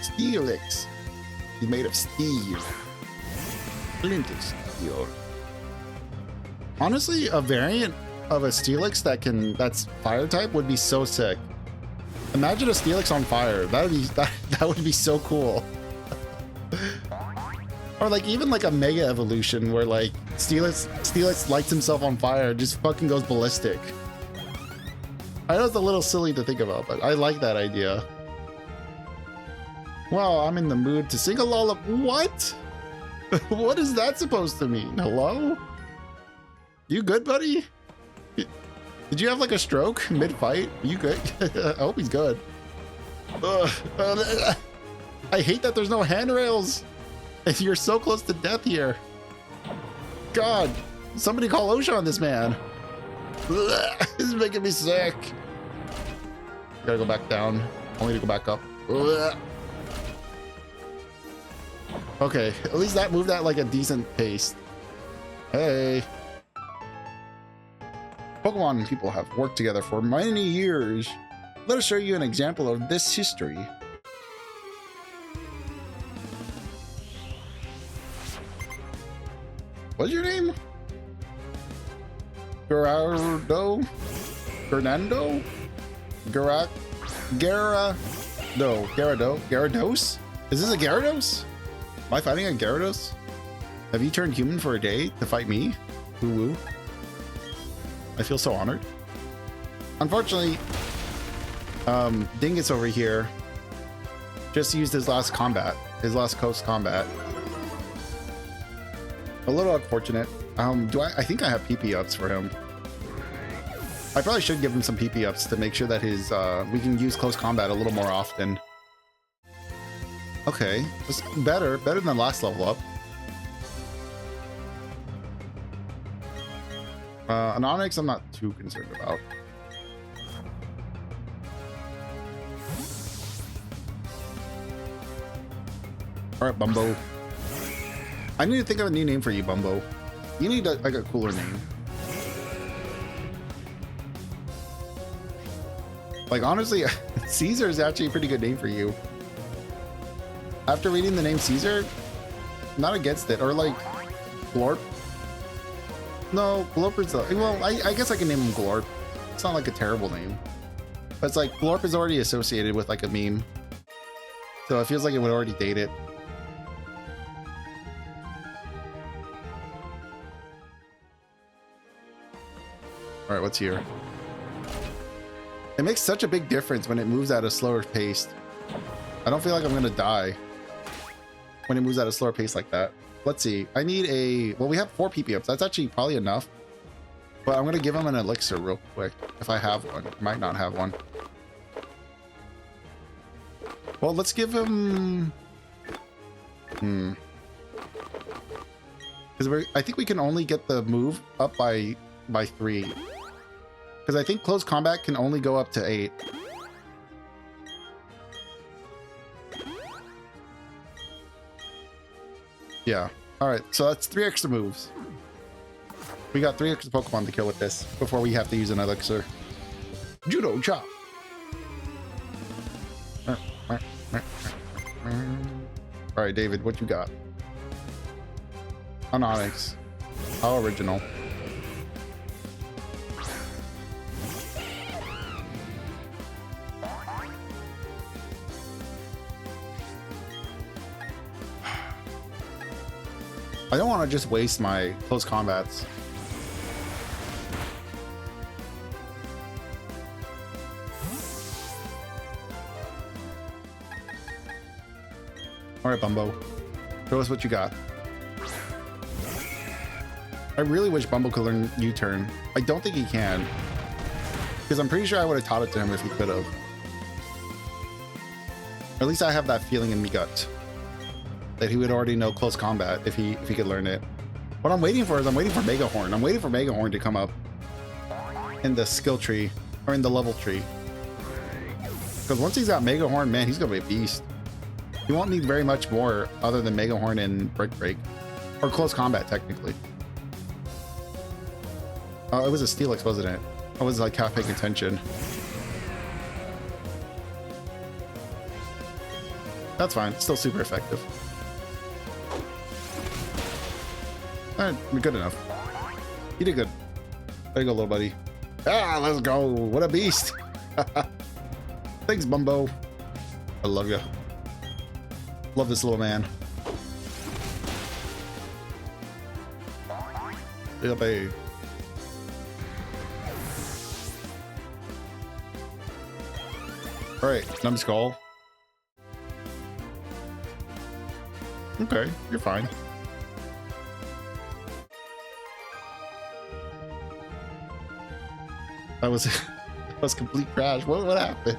Steelix. He's made of steel. Flint of steel. Honestly, a variant of a Steelix that's fire type would be so sick. Imagine a Steelix on fire. That would be so cool. Or like even like a mega evolution where like Steelix lights himself on fire and just fucking goes ballistic. I know it's a little silly to think about, but I like that idea. Well, I'm in the mood to sing a lullaby. What? What is that supposed to mean? Hello? You good, buddy? Did you have like a stroke mid-fight? You good? I hope he's good. I hate that there's no handrails. You're so close to death here. God, somebody call OSHA on this man. This is making me sick. Gotta go back down, only to go back up. Okay, at least that moved at like a decent pace. Hey. Pokemon people have worked together for many years. Let us show you an example of this history. What's your name? Gerardo? Fernando? Gyarados? Is this a Gyarados? Am I fighting a Gyarados? Have you turned human for a day to fight me? Woo woo. I feel so honored. Unfortunately, Dingus over here just used his last coast combat. A little unfortunate. I think I have PP ups for him. I probably should give him some PP ups to make sure that his we can use close combat a little more often. Okay, it's better than last level up. An Onyx I'm not too concerned about. All right, Bumbo. I need to think of a new name for you, Bumbo. You need like a cooler name. Like, honestly, Caesar is actually a pretty good name for you. After reading the name Caesar, not against it. Or like Glorp. No, Glorp is well, I guess I can name him Glorp. It's not like a terrible name. But it's like Glorp is already associated with like a meme. So it feels like it would already date it. All right, what's here? It makes such a big difference when it moves at a slower pace. I don't feel like I'm gonna die when it moves at a slower pace like that. Let's see. I need a... Well, we have 4 PP ups. That's actually probably enough. But I'm gonna give him an elixir real quick. If I have one. I might not have one. Well, let's give him... Because I think we can only get the move up by 3. Because I think close combat can only go up to 8. Yeah. All right. So that's 3 extra moves. We got 3 extra Pokemon to kill with this before we have to use an elixir. Judo chop. All right, David, what you got? An Onyx. How original. I don't want to just waste my close combats. All right, Bumbo. Show us what you got. I really wish Bumbo could learn U-turn. I don't think he can. Because I'm pretty sure I would have taught it to him if he could have. Or at least I have that feeling in me gut. That he would already know close combat if he could learn it. What I'm waiting for is I'm waiting for Mega Horn. I'm waiting for Mega Horn to come up in the skill tree or in the level tree. Because once he's got Mega Horn, man, he's gonna be a beast. He won't need very much more other than Mega Horn and Break. Or close combat, technically. Oh, it was a Steelix, wasn't it? I was like half paying attention. That's fine. It's still super effective. Alright, good enough. You did good. There you go, little buddy. Ah, let's go. What a beast. Thanks, Bumbo. I love you. Love this little man. Yeah, babe. Alright, Numbskull. Okay, you're fine. That was complete crash. What happened?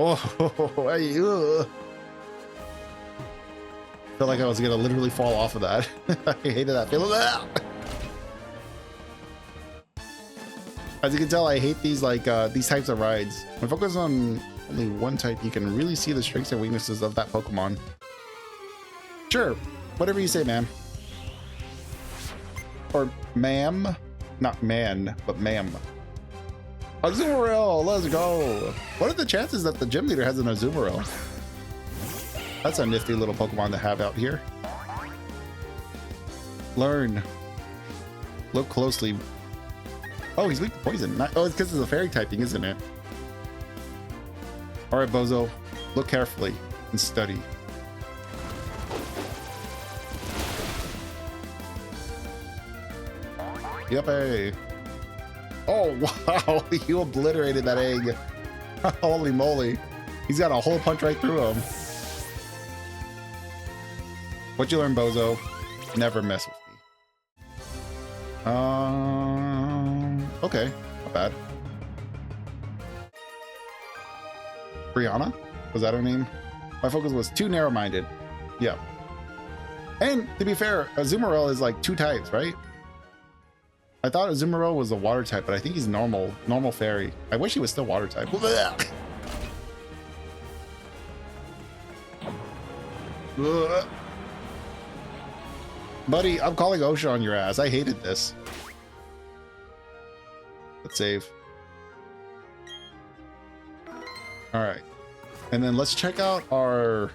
Oh, hey, felt like I was gonna literally fall off of that. I hated that feeling. As you can tell, I hate these these types of rides. When focused on only one type, you can really see the strengths and weaknesses of that Pokemon. Sure, whatever you say, ma'am. Or ma'am, not man, but ma'am. Azumarill, let's go. What are the chances that the gym leader has an Azumarill? That's a nifty little Pokemon to have out here. Learn. Look closely. Oh, he's weak to poison. Oh, it's because it's a fairy typing, isn't it? All right, Bozo. Look carefully and study. Yuppie. Oh, wow. You obliterated that egg. Holy moly. He's got a hole punch right through him. What you learn, Bozo? Never mess with me. Okay. Not bad. Brianna? Was that her name? My focus was too narrow-minded. Yeah. And to be fair, Azumarill is like 2 types, right? I thought Azumarill was a water type, but I think he's normal fairy. I wish he was still water type. Buddy, I'm calling OSHA on your ass. I hated this. Let's save. All right. And then let's check out our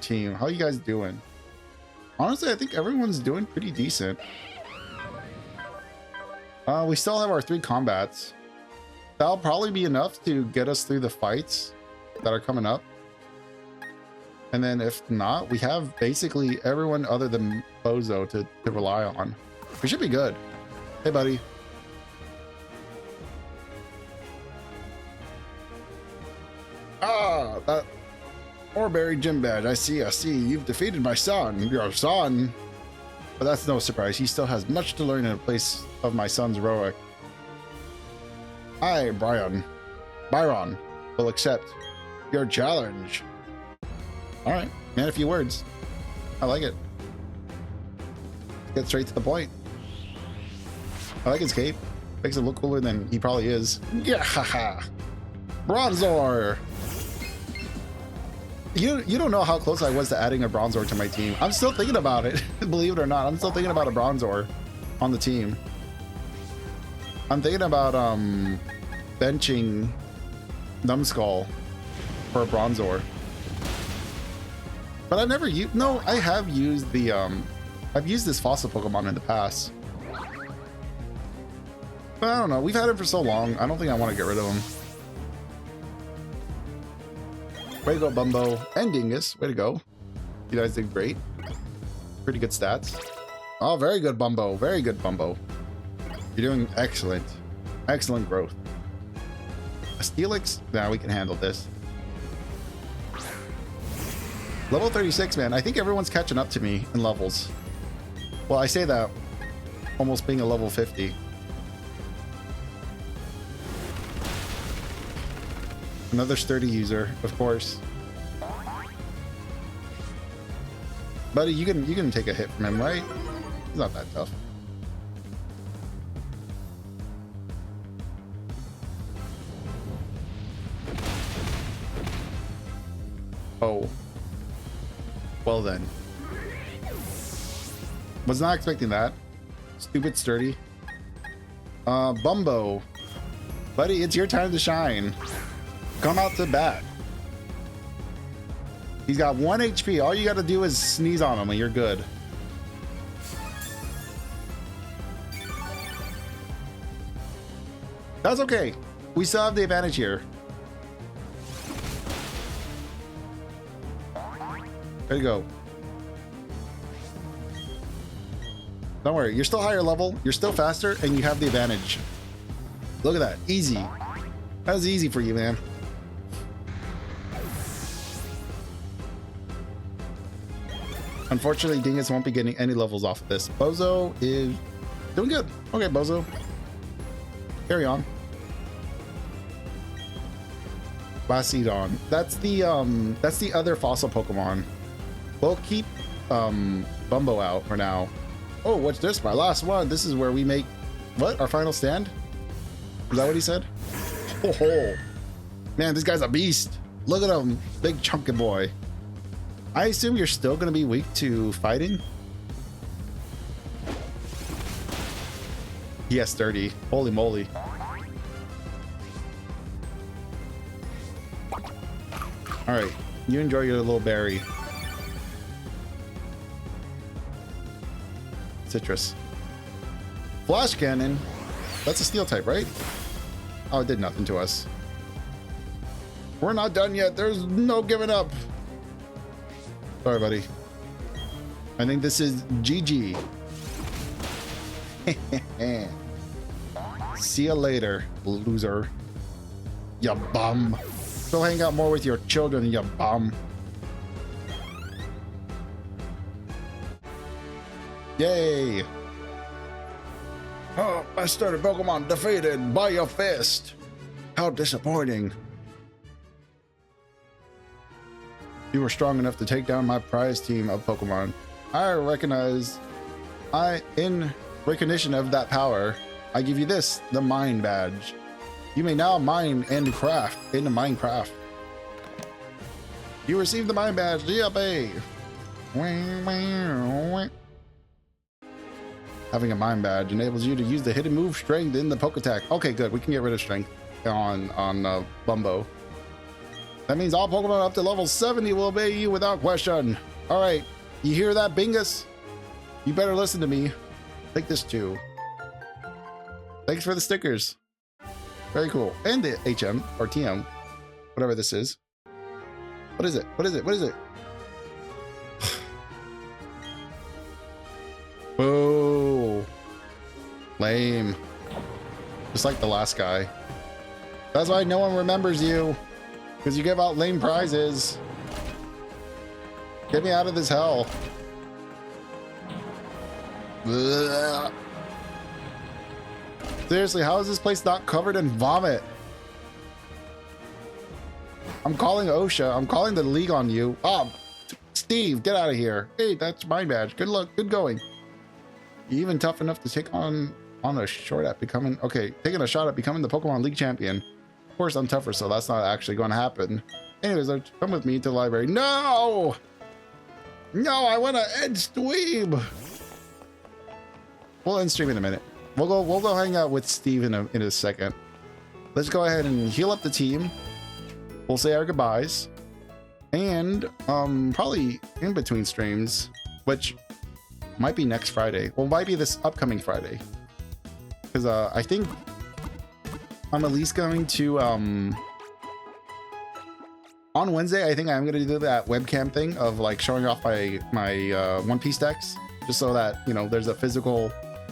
team. How you guys doing? Honestly, I think everyone's doing pretty decent. We still have our 3 combats. That'll probably be enough to get us through the fights that are coming up. And then if not, we have basically everyone other than Bozo to rely on. We should be good. Hey, buddy. Ah, that Orberry gym badge. I see. You've defeated my son. Your son. But that's no surprise. He still has much to learn in the place of my son's heroic. I, Byron, will accept your challenge. All right, man, a few words. I like it. Get straight to the point. I like his cape. Makes him look cooler than he probably is. Yeah, haha. Bronzor. You don't know how close I was to adding a Bronzor to my team. I'm still thinking about it. Believe it or not, I'm still thinking about a Bronzor on the team. I'm thinking about benching Numbskull for a Bronzor. But I've never used, no, I have used the I've used this fossil Pokemon in the past. But I don't know, we've had him for so long, I don't think I want to get rid of him. Way to go, Bumbo and Dingus. Way to go. You guys did great. Pretty good stats. Oh, very good, Bumbo. Very good, Bumbo. You're doing excellent. Excellent growth. A Steelix? Nah, we can handle this. Level 36, man. I think everyone's catching up to me in levels. Well, I say that almost being a level 50. Another sturdy user, of course. Buddy, you can take a hit from him, right? He's not that tough. Oh. Well then. Was not expecting that. Stupid sturdy. Bumbo. Buddy, it's your time to shine. Come out to bat. He's got 1 HP. All you gotta do is sneeze on him and you're good. That's okay. We still have the advantage here. There you go. Don't worry, you're still higher level, you're still faster, and you have the advantage. Look at that. Easy. That was easy for you, man. Unfortunately, Dingus won't be getting any levels off of this. Bozo is doing good. Okay, Bozo. Carry on. Basidon. That's the other fossil Pokemon. We'll keep Bumbo out for now. Oh, what's this? My last one. This is where we make what? Our final stand? Is that what he said? Oh, man, this guy's a beast. Look at him, big chunky boy. I assume you're still going to be weak to fighting. Yes, sturdy. Holy moly. All right, you enjoy your little berry. Citrus. Flash cannon. That's a steel type, right? Oh, it did nothing to us. We're not done yet. There's no giving up. Sorry, buddy. I think this is GG. See you later, loser. Ya bum. Go hang out more with your children, ya bum. Yay! Oh, I started Pokemon defeated by your fist. How disappointing. You were strong enough to take down my prize team of Pokemon. In recognition of that power, I give you this, the Mine Badge. You may now mine and craft in Minecraft. You received the Mine Badge, yippee! Having a Mine Badge enables you to use the hidden move Strength in the Poke Attack. Okay, good. We can get rid of Strength on Bumbo. That means all Pokemon up to level 70 will obey you without question. All right, you hear that, Bingus? You better listen to me. Take this too. Thanks for the stickers. Very cool. And the HM or TM, whatever this is. What is it? What is it? What is it? Boo. Lame. Just like the last guy. That's why no one remembers you. Because you give out lame prizes. Get me out of this hell. Ugh. Seriously, how is this place not covered in vomit? I'm calling OSHA. I'm calling the league on you. Oh, Steve, get out of here. Hey, that's my badge. Good luck. Good going. You even tough enough to take on a shot at becoming... Okay, taking a shot at becoming the Pokemon League champion. Of course, I'm tougher, so that's not actually going to happen. Anyways, come with me to the library. No! No, I want to end stream. We'll end stream in a minute. We'll go hang out with Steve in a second. Let's go ahead and heal up the team. We'll say our goodbyes. And probably in between streams, which might be next Friday. Well, might be this upcoming Friday. Because I think I'm at least going to on Wednesday, I think I'm gonna do that webcam thing of like showing off my One Piece decks, just so that, you know, there's a physical,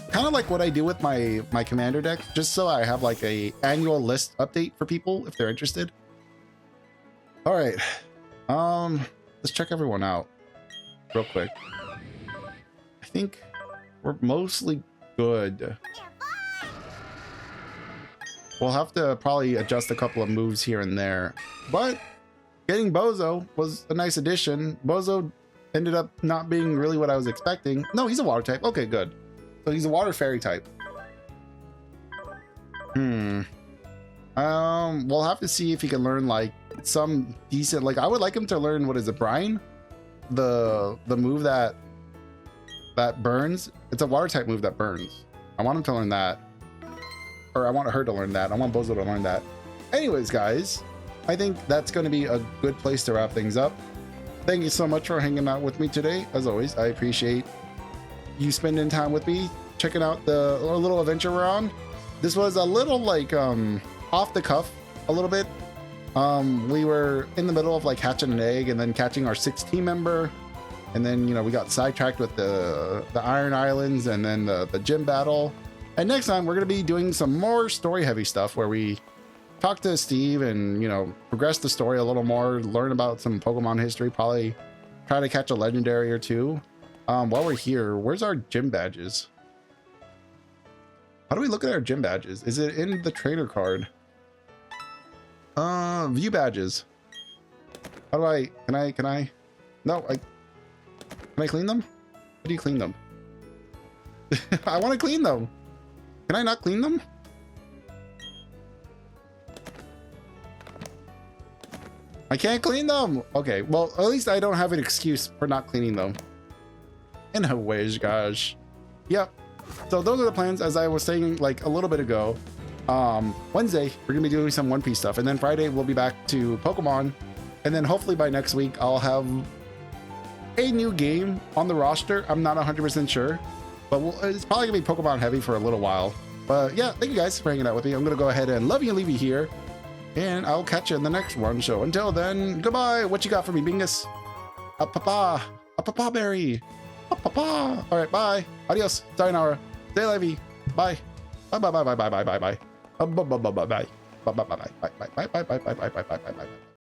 kind of like what I do with my commander deck, just so I have like a annual list update for people if they're interested. All right, let's check everyone out real quick. I think we're mostly good. We'll have to probably adjust a couple of moves here and there, but getting Bozo was a nice addition. Bozo ended up not being really what I was expecting. No, he's a water type. Okay, good. So he's a water fairy type. We'll have to see if he can learn like some decent, like I would like him to learn, what is it, Brine? The move that burns. It's a water type move that burns. I want him to learn that. Or I want her to learn that. I want Bozo to learn that. Anyways, guys, I think that's going to be a good place to wrap things up. Thank you so much for hanging out with me today. As always, I appreciate you spending time with me, checking out the little adventure we're on. This was a little like off the cuff a little bit. We were in the middle of like hatching an egg and then catching our 6th team member. And then, you know, we got sidetracked with the Iron Islands and then the gym battle. And next time we're going to be doing some more story heavy stuff where we talk to Steve and, you know, progress the story a little more, learn about some Pokemon history, probably try to catch a legendary or two. While we're here, where's our gym badges? How do we look at our gym badges? Is it in the trainer card? View badges. How do I, can I, no, can I clean them? How do you clean them? I want to clean them. Can I not clean them? I can't clean them. Okay, well, at least I don't have an excuse for not cleaning them. Anyways, guys. Yep. So those are the plans, as I was saying like a little bit ago. Wednesday, we're gonna be doing some One Piece stuff, and then Friday we'll be back to Pokemon, and then hopefully by next week I'll have a new game on the roster. I'm not 100% sure, but it's probably gonna be Pokemon heavy for a little while. But yeah, thank you guys for hanging out with me. I'm gonna go ahead and love you and leave you here, and I'll catch you in the next one. So until then, goodbye. What you got for me, Bingus? A papa berry. A papa. All right, bye. Adios. Sayonara. Stay lively. Bye. Bye bye bye bye bye bye bye bye. Bye bye bye bye bye bye bye bye bye bye bye bye bye bye bye bye bye bye bye bye.